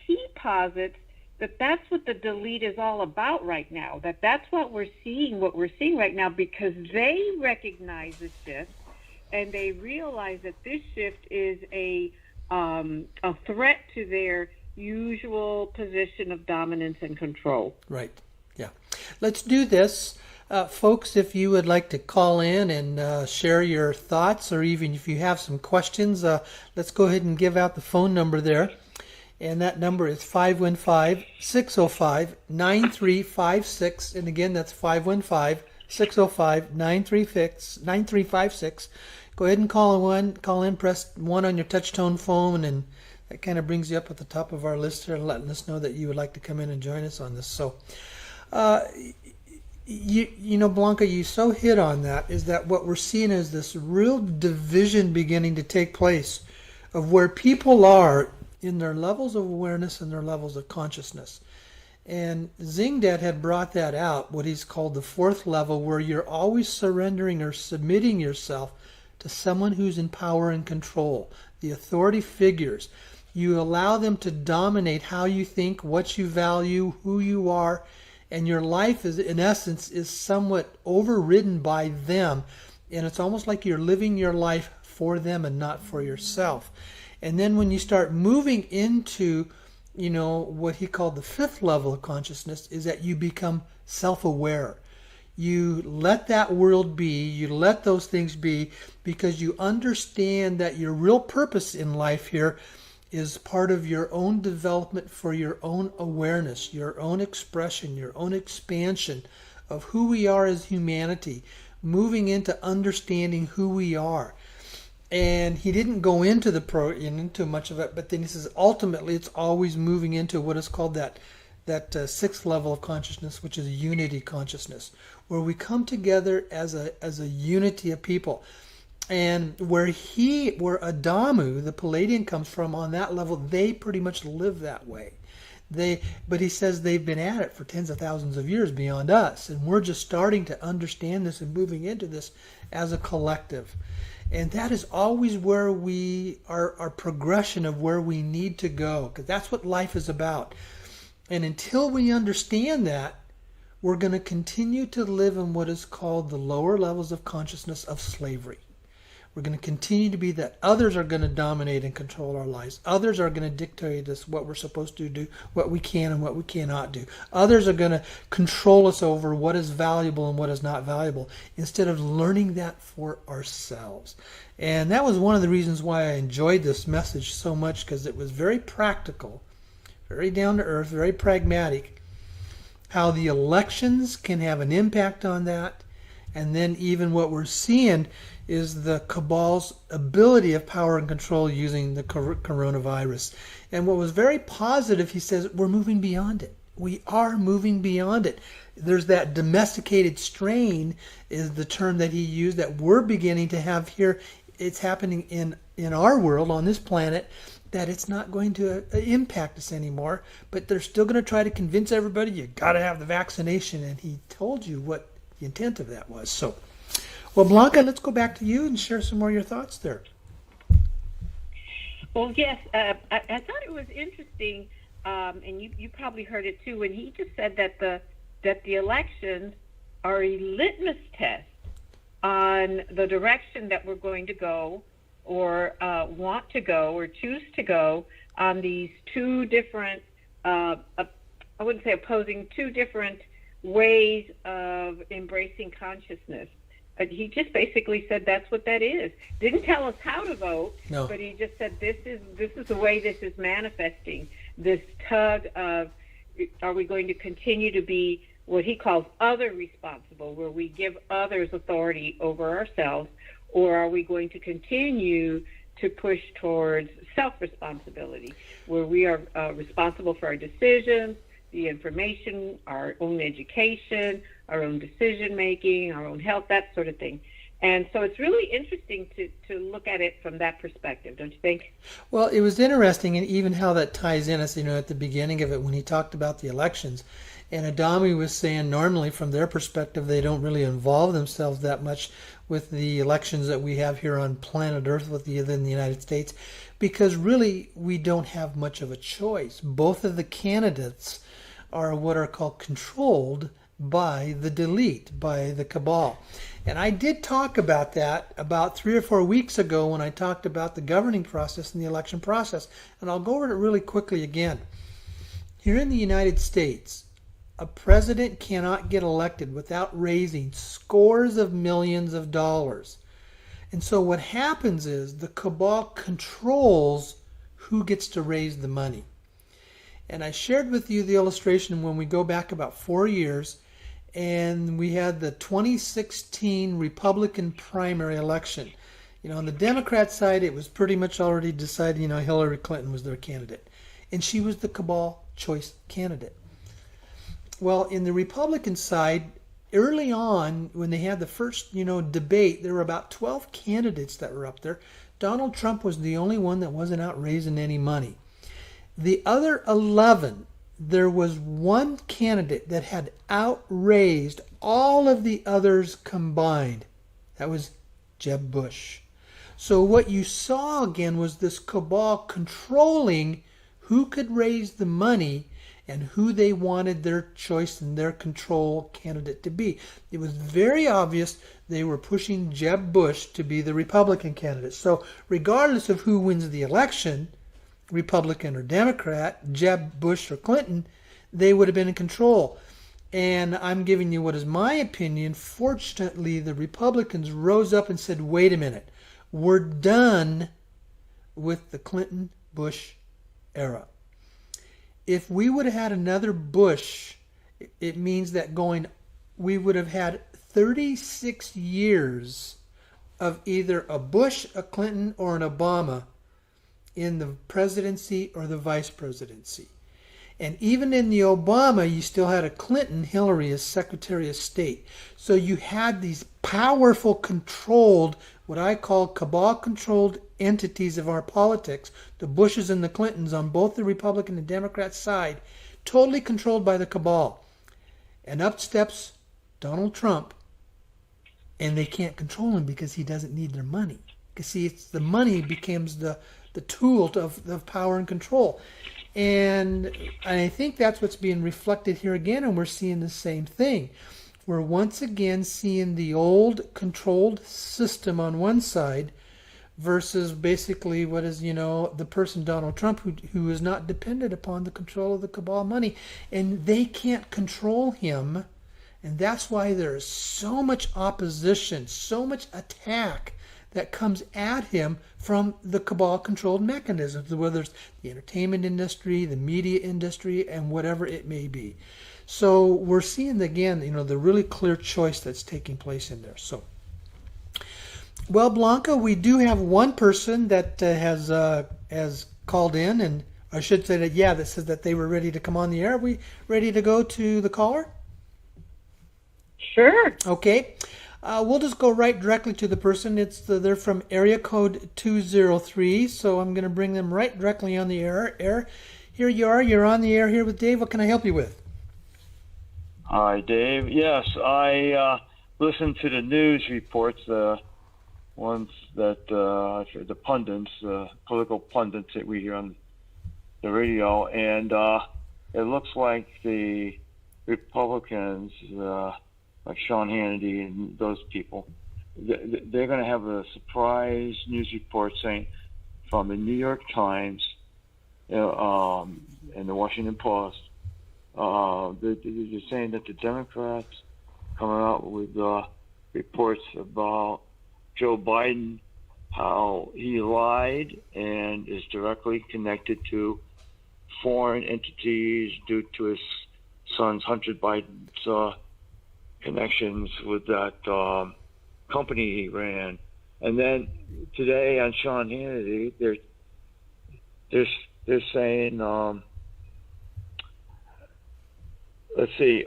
he posits that that's what the delete is all about right now, that's what we're seeing right now, because they recognize the shift, and they realize that this shift is a threat to their usual position of dominance and control. Right. Yeah. Let's do this. Folks, if you would like to call in and share your thoughts, or even if you have some questions, let's go ahead and give out the phone number there. And that number is 515-605-9356. And again, that's 515-605-9356. Go ahead and call in, press 1 on your touch-tone phone, and that kind of brings you up at the top of our list here, letting us know that you would like to come in and join us on this. So, Blanca, you so hit on that, is that what we're seeing is this real division beginning to take place of where people are in their levels of awareness and their levels of consciousness. And Zingdad had brought that out, what he's called the fourth level, where you're always surrendering or submitting yourself to someone who's in power and control, the authority figures. You allow them to dominate how you think, what you value, who you are, and your life is, in essence, is somewhat overridden by them. And it's almost like you're living your life for them and not for yourself. And then when you start moving into, what he called the fifth level of consciousness, is that you become self-aware. You let that world be, you let those things be, because you understand that your real purpose in life here is part of your own development for your own awareness, your own expression, your own expansion of who we are as humanity, moving into understanding who we are. And he didn't go into into much of it, but then he says ultimately it's always moving into what is called that sixth level of consciousness, which is unity consciousness, where we come together as a unity of people. And where Adamu, the Palladian, comes from on that level, they pretty much live that way. But he says they've been at it for tens of thousands of years beyond us, and we're just starting to understand this and moving into this as a collective. And that is always where our progression of where we need to go, because that's what life is about. And until we understand that, we're going to continue to live in what is called the lower levels of consciousness of slavery. We're going to continue to be that. Others are going to dominate and control our lives. Others are going to dictate us what we're supposed to do, what we can and what we cannot do. Others are going to control us over what is valuable and what is not valuable, instead of learning that for ourselves. And that was one of the reasons why I enjoyed this message so much, because it was very practical, very down to earth, very pragmatic, how the elections can have an impact on that. And then even what we're seeing is the cabal's ability of power and control using the coronavirus. And what was very positive, he says, we're moving beyond it. We are moving beyond it. There's that domesticated strain is the term that he used that we're beginning to have here. It's happening in our world, on this planet, that it's not going to impact us anymore, but they're still going to try to convince everybody you got to have the vaccination, and he told you what the intent of that was. So, well, Blanca, let's go back to you and share some more of your thoughts there. Well, yes, I thought it was interesting, and you probably heard it too, when he just said that the elections are a litmus test on the direction that we're going to go, or want to go, or choose to go on these two different, I wouldn't say opposing, two different ways of embracing consciousness. He just basically said that's what that is. Didn't tell us how to vote, no. But he just said this is the way this is manifesting. This tug of, are we going to continue to be what he calls other responsible, where we give others authority over ourselves, or are we going to continue to push towards self-responsibility, where we are responsible for our decisions, the information, our own education, our own decision-making, our own health, that sort of thing. And so it's really interesting to look at it from that perspective, don't you think? Well, it was interesting, and even how that ties in, as at the beginning of it, when he talked about the elections, and Adami was saying normally from their perspective they don't really involve themselves that much with the elections that we have here on planet Earth within the United States, because really we don't have much of a choice. Both of the candidates are what are called controlled by the elite, by the cabal. And I did talk about that about 3 or 4 weeks ago when I talked about the governing process and the election process. And I'll go over it really quickly again. Here in the United States, a president cannot get elected without raising scores of millions of dollars. And so what happens is the cabal controls who gets to raise the money. And I shared with you the illustration when we go back about 4 years, and we had the 2016 Republican primary election. On the Democrat side, it was pretty much already decided, Hillary Clinton was their candidate. And she was the cabal choice candidate. Well, in the Republican side, early on, when they had the first, debate, there were about 12 candidates that were up there. Donald Trump was the only one that wasn't out raising any money. The other 11, there was one candidate that had outraised all of the others combined. That was Jeb Bush. So what you saw again was this cabal controlling who could raise the money and who they wanted their choice and their control candidate to be. It was very obvious they were pushing Jeb Bush to be the Republican candidate. So regardless of who wins the election, Republican or Democrat, Jeb Bush or Clinton, they would have been in control. And I'm giving you what is my opinion. Fortunately, the Republicans rose up and said, wait a minute, we're done with the Clinton-Bush era. If we would have had another Bush, it means that we would have had 36 years of either a Bush, a Clinton, or an Obama in the presidency or the vice presidency. And even in the Obama, you still had a Clinton, Hillary as Secretary of State. So you had these powerful, controlled, what I call cabal-controlled entities of our politics, the Bushes and the Clintons on both the Republican and Democrat side, totally controlled by the cabal. And up steps Donald Trump, and they can't control him because he doesn't need their money. Because see, it's the money becomes the tool of power and control. And I think that's what's being reflected here again, and we're seeing the same thing. We're once again seeing the old controlled system on one side versus basically what is, the person Donald Trump who is not dependent upon the control of the cabal money. And they can't control him. And that's why there's so much opposition, so much attack that comes at him from the cabal-controlled mechanisms, whether it's the entertainment industry, the media industry, and whatever it may be. So we're seeing, again, the really clear choice that's taking place in there. So, well, Blanca, we do have one person that has called in, and I should say that says that they were ready to come on the air. Are we ready to go to the caller? Sure. Okay. We'll just go right directly to the person. They're from area code 203, so I'm going to bring them right directly on the air. Here you are. You're on the air here with Dave. What can I help you with? Hi, Dave. Yes, I listened to the news reports, ones that the pundits, political pundits that we hear on the radio, and it looks like the Republicans, like Sean Hannity and those people, they're going to have a surprise news report saying from the New York Times and the Washington Post. They're saying that the Democrats coming out with reports about Joe Biden, how he lied and is directly connected to foreign entities due to his son's Hunter Biden's connections with that company he ran. And then today on Sean Hannity, they're saying, let's see,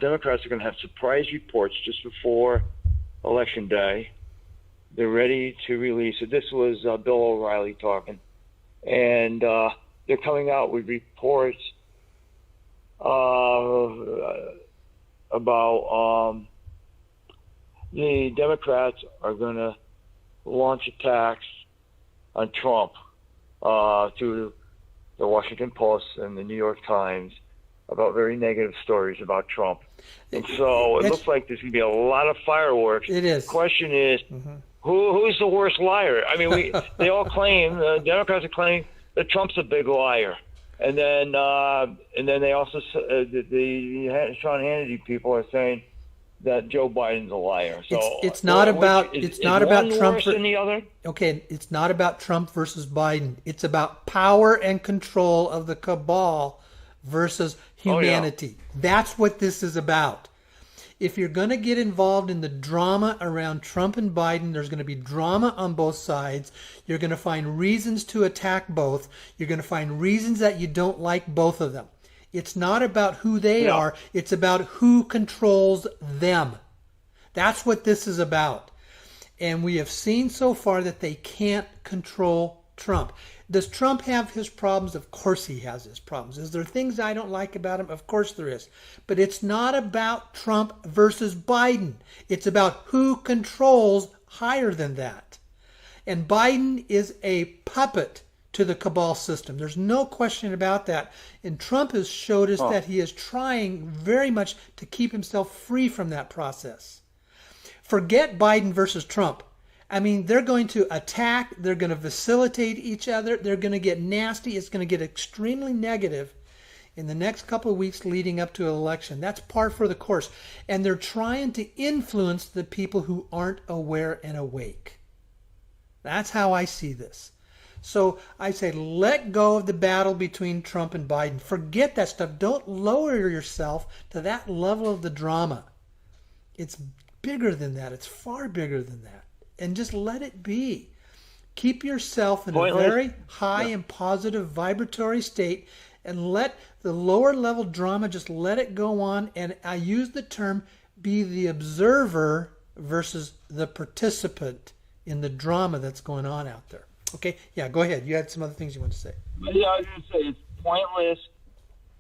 Democrats are going to have surprise reports just before Election Day. They're ready to release it. This was Bill O'Reilly talking. And they're coming out with reports about the Democrats are going to launch attacks on Trump through the Washington Post and the New York Times about very negative stories about Trump. And so it looks like there's going to be a lot of fireworks. It is. The question is, who's the worst liar? I mean, they all claim, the Democrats are claiming that Trump's a big liar. And then they also, the Sean Hannity people are saying that Joe Biden's a liar. So it's not about Trump worse than the other. Okay, it's not about Trump versus Biden. It's about power and control of the cabal versus humanity. Oh, yeah. That's what this is about. If you're going to get involved in the drama around Trump and Biden, there's going to be drama on both sides. You're going to find reasons to attack both. You're going to find reasons that you don't like both of them. It's not about who they are. It's about who controls them. That's what this is about. And we have seen so far that they can't control Trump. Does Trump have his problems? Of course he has his problems. Is there things I don't like about him? Of course there is. But it's not about Trump versus Biden. It's about who controls higher than that. And Biden is a puppet to the cabal system. There's no question about that. And Trump has showed us that he is trying very much to keep himself free from that process. Forget Biden versus Trump. I mean, they're going to attack, they're going to facilitate each other, they're going to get nasty, it's going to get extremely negative in the next couple of weeks leading up to an election. That's par for the course. And they're trying to influence the people who aren't aware and awake. That's how I see this. So I say let go of the battle between Trump and Biden. Forget that stuff. Don't lower yourself to that level of the drama. It's bigger than that. It's far bigger than that. And just let it be. Keep yourself in a very high and positive vibratory state and let the lower level drama, just let it go on. And I use the term be the observer versus the participant in the drama that's going on out there. Okay, yeah, go ahead. You had some other things you want to say. Yeah, I was going to say it's pointless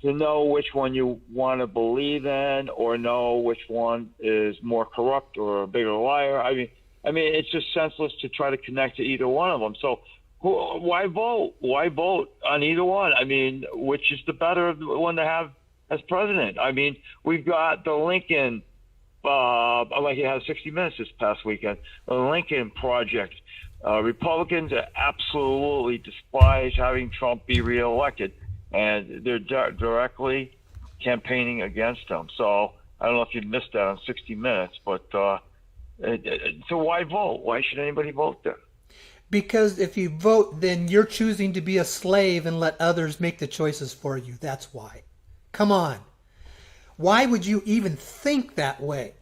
to know which one you want to believe in or know which one is more corrupt or a bigger liar. I mean, it's just senseless to try to connect to either one of them. So why vote? Why vote on either one? I mean, which is the better one to have as president? I mean, we've got the Lincoln, like you had 60 Minutes this past weekend, the Lincoln Project. Republicans absolutely despise having Trump be reelected, and they're directly campaigning against him. So I don't know if you missed that on 60 Minutes, but so why vote? Why should anybody vote then? Because if you vote, then you're choosing to be a slave and let others make the choices for you. That's why. Come on. Why would you even think that way?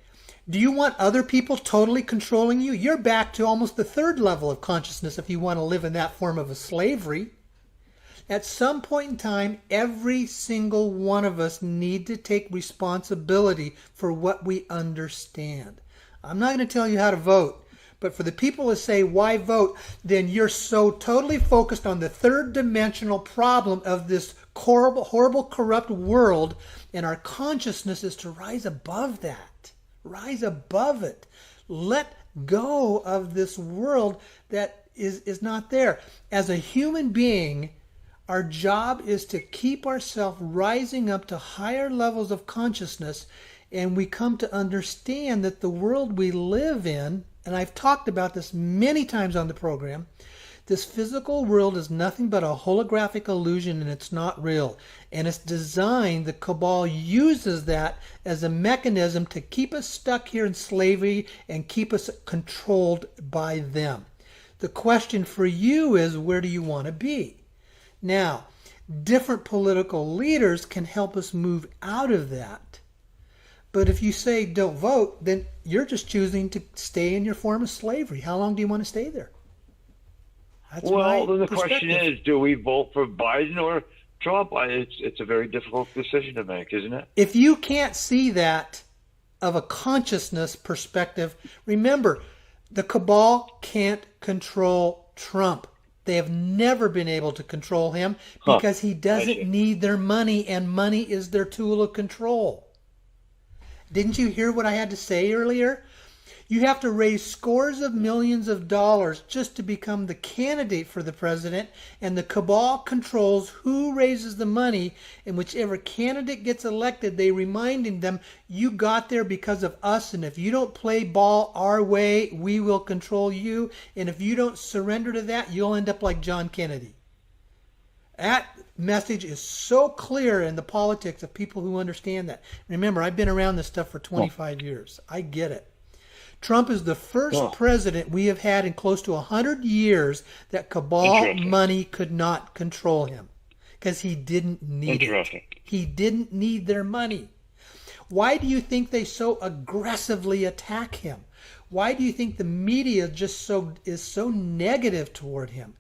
Do you want other people totally controlling you? You're back to almost the third level of consciousness if you want to live in that form of a slavery. At some point in time, every single one of us need to take responsibility for what we understand. I'm not going to tell you how to vote. But for the people that say, why vote, then you're so totally focused on the third dimensional problem of this horrible, horrible, corrupt world, and our consciousness is to rise above that. Rise above it. Let go of this world that is not there. As a human being, our job is to keep ourselves rising up to higher levels of consciousness, and we come to understand that the world we live in, and I've talked about this many times on the program, this physical world is nothing but a holographic illusion, and it's not real. And it's designed, the cabal uses that as a mechanism to keep us stuck here in slavery and keep us controlled by them. The question for you is, where do you want to be? Now, different political leaders can help us move out of that. But if you say don't vote, then you're just choosing to stay in your form of slavery. How long do you want to stay there? That's well, then the question is, do we vote for Biden or Trump? It's a very difficult decision to make, isn't it? If you can't see that of a consciousness perspective, remember, the cabal can't control Trump. They have never been able to control him because he doesn't need their money, and money is their tool of control. Didn't you hear what I had to say earlier? You have to raise scores of millions of dollars just to become the candidate for the president, and the cabal controls who raises the money, and whichever candidate gets elected, they reminding them, you got there because of us, and if you don't play ball our way, we will control you, and if you don't surrender to that, you'll end up like John Kennedy. That message is so clear in the politics of people who understand that. Remember, I've been around this stuff for 25 years. I get it. Trump is the first president we have had in close to 100 years that cabal money could not control him because he didn't need it. He didn't need their money. Why do you think they so aggressively attack him? Why do you think the media is so negative toward him?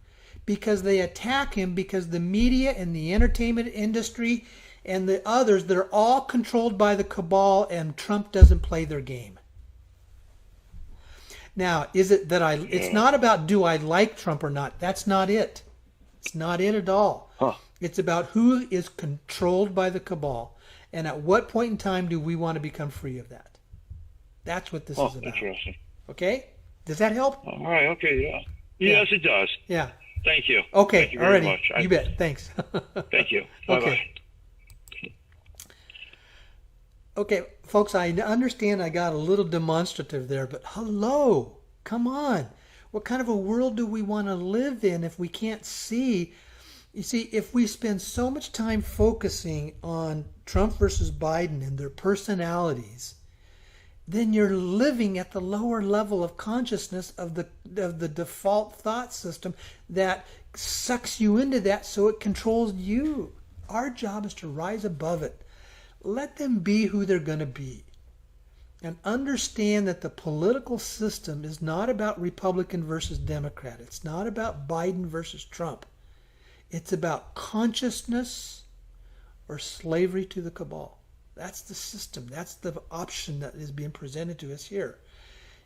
Because they attack him because the media and the entertainment industry and the others, they're all controlled by the cabal, and Trump doesn't play their game. Now, is it that it's not about do I like Trump or not? That's not it. It's not it at all. It's about who is controlled by the cabal, and at what point in time do we want to become free of that? That's what this is about. Interesting. Okay? Does that help? All right, okay, yeah. Yes, it does. Yeah. Thank you. Okay, Thank you very much. You bet. Thanks. Thank you. Bye-bye. Okay. Okay, folks, I understand I got a little demonstrative there, but hello, come on. What kind of a world do we want to live in if we can't see? You see, if we spend so much time focusing on Trump versus Biden and their personalities, then you're living at the lower level of consciousness of the default thought system that sucks you into that so it controls you. Our job is to rise above it. Let them be who they're going to be. And understand that the political system is not about Republican versus Democrat. It's not about Biden versus Trump. It's about consciousness or slavery to the cabal. That's the system. That's the option that is being presented to us here.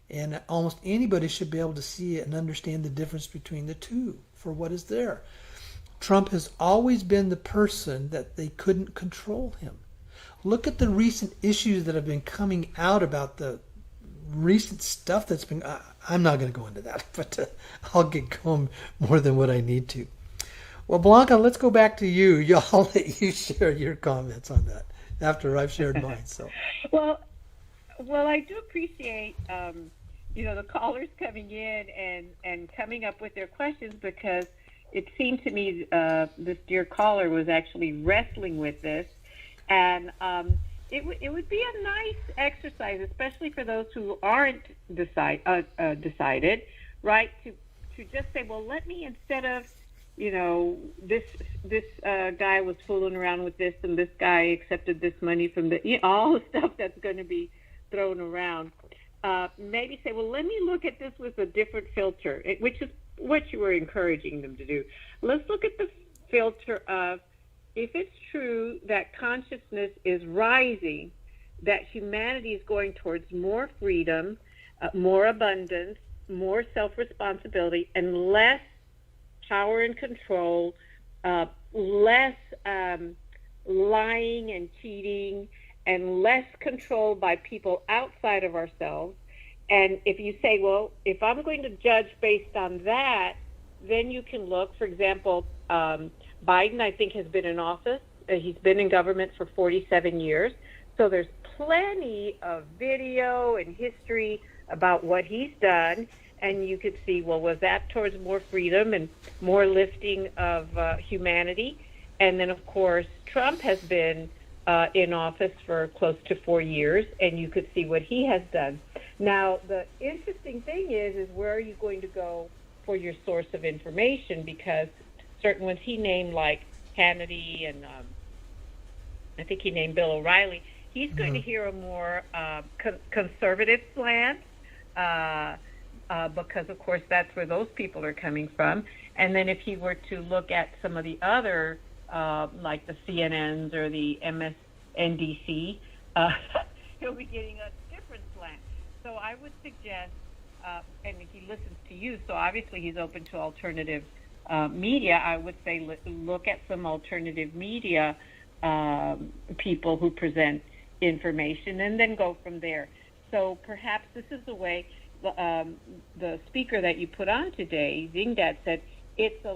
And almost anybody should be able to see it and understand the difference between the two for what is there. Trump has always been the person that they couldn't control him. Look at the recent issues that have been coming out about the recent stuff that's been... I'm not going to go into that, but I'll get going more than what I need to. Well, Blanca, let's go back to you. I'll let you share your comments on that after I've shared mine. So, well, I do appreciate the callers coming in and coming up with their questions, because it seemed to me this dear caller was actually wrestling with this, and it would be a nice exercise, especially for those who aren't decided, right? To just say, well, let me, instead of this guy was fooling around with this, and this guy accepted this money from all the stuff that's going to be thrown around. Maybe say, well, let me look at this with a different filter, which is what you were encouraging them to do. Let's look at the filter of, if it's true that consciousness is rising, that humanity is going towards more freedom, more abundance, more self-responsibility, and less power and control, less lying and cheating, and less control by people outside of ourselves. And if you say, well, if I'm going to judge based on that, then you can look, for example, Biden, I think, has been in office. He's been in government for 47 years. So there's plenty of video and history about what he's done. And you could see, well, was that towards more freedom and more lifting of humanity? And then, of course, Trump has been in office for close to 4 years, and you could see what he has done. Now, the interesting thing is where are you going to go for your source of information? Because certain ones he named, like Hannity, and I think he named Bill O'Reilly, he's going to hear a more conservative slant, because, of course, that's where those people are coming from. And then if he were to look at some of the other, like the CNNs or the MSNBC, he'll be getting a different slant. So I would suggest, and he listens to you, so obviously he's open to alternative media. I would say look at some alternative media people who present information, and then go from there. So perhaps this is the way the speaker that you put on today, Zingdad, said it's a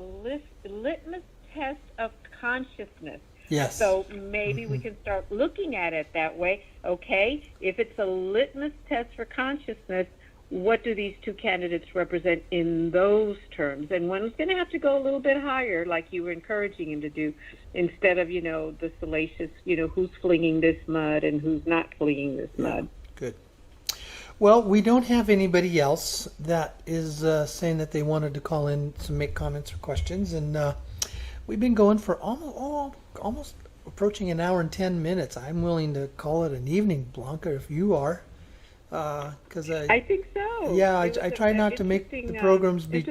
litmus test of consciousness. Yes. So maybe we can start looking at it that way. Okay, if it's a litmus test for consciousness, what do these two candidates represent in those terms? And one's going to have to go a little bit higher, like you were encouraging him to do, instead of, the salacious, who's flinging this mud and who's not flinging this mud. Good. Well, we don't have anybody else that is saying that they wanted to call in to make comments or questions, and we've been going for almost approaching an hour and 10 minutes. I'm willing to call it an evening, Blanca, if you are. Because I think so. Yeah, I try not to make the programs be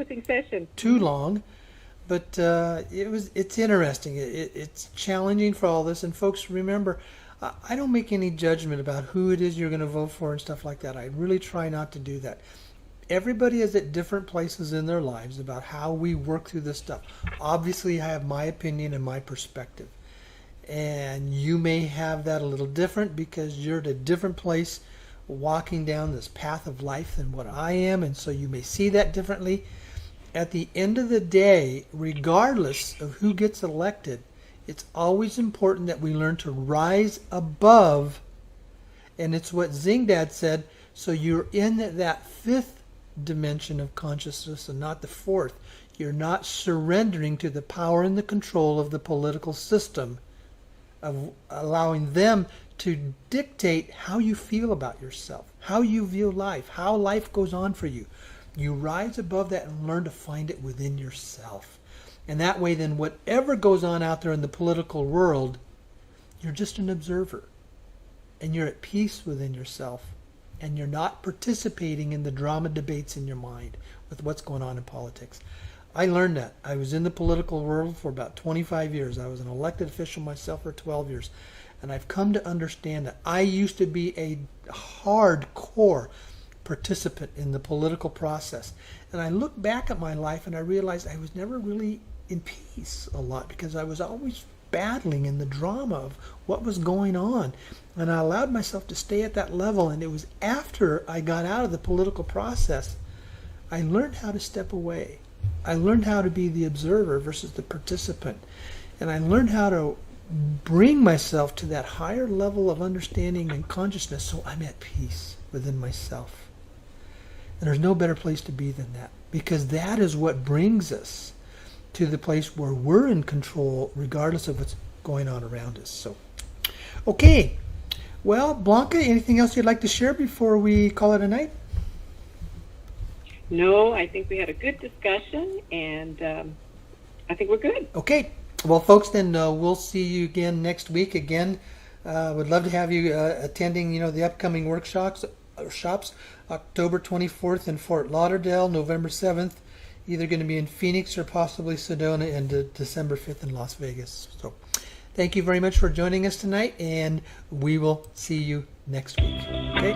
too long, but it's interesting. It's challenging for all this. And folks, remember, I don't make any judgment about who it is you're going to vote for and stuff like that. I really try not to do that. Everybody is at different places in their lives about how we work through this stuff. Obviously, I have my opinion and my perspective. And you may have that a little different because you're at a different place walking down this path of life than what I am, and so you may see that differently. At the end of the day, regardless of who gets elected, it's always important that we learn to rise above, and it's what Zingdad said, so you're in that fifth dimension of consciousness and not the fourth. You're not surrendering to the power and the control of the political system, of allowing them to dictate how you feel about yourself, how you view life, how life goes on for you. You rise above that and learn to find it within yourself. And that way, then, whatever goes on out there in the political world, you're just an observer. And you're at peace within yourself. And you're not participating in the drama debates in your mind with what's going on in politics. I learned that. I was in the political world for about 25 years. I was an elected official myself for 12 years. And I've come to understand that I used to be a hardcore participant in the political process. And I look back at my life and I realized I was never really in peace a lot because I was always battling in the drama of what was going on. And I allowed myself to stay at that level. And it was after I got out of the political process, I learned how to step away. I learned how to be the observer versus the participant. And I learned how to bring myself to that higher level of understanding and consciousness so I'm at peace within myself. And there's no better place to be than that, because that is what brings us to the place where we're in control regardless of what's going on around us. So, okay. Well, Blanca, anything else you'd like to share before we call it a night? No, I think we had a good discussion, and I think we're good. Okay. Well, folks, then we'll see you again next week. Again, would love to have you attending, the upcoming workshops, October 24th in Fort Lauderdale, November 7th, either going to be in Phoenix or possibly Sedona, and December 5th in Las Vegas. So thank you very much for joining us tonight, and we will see you next week. Okay.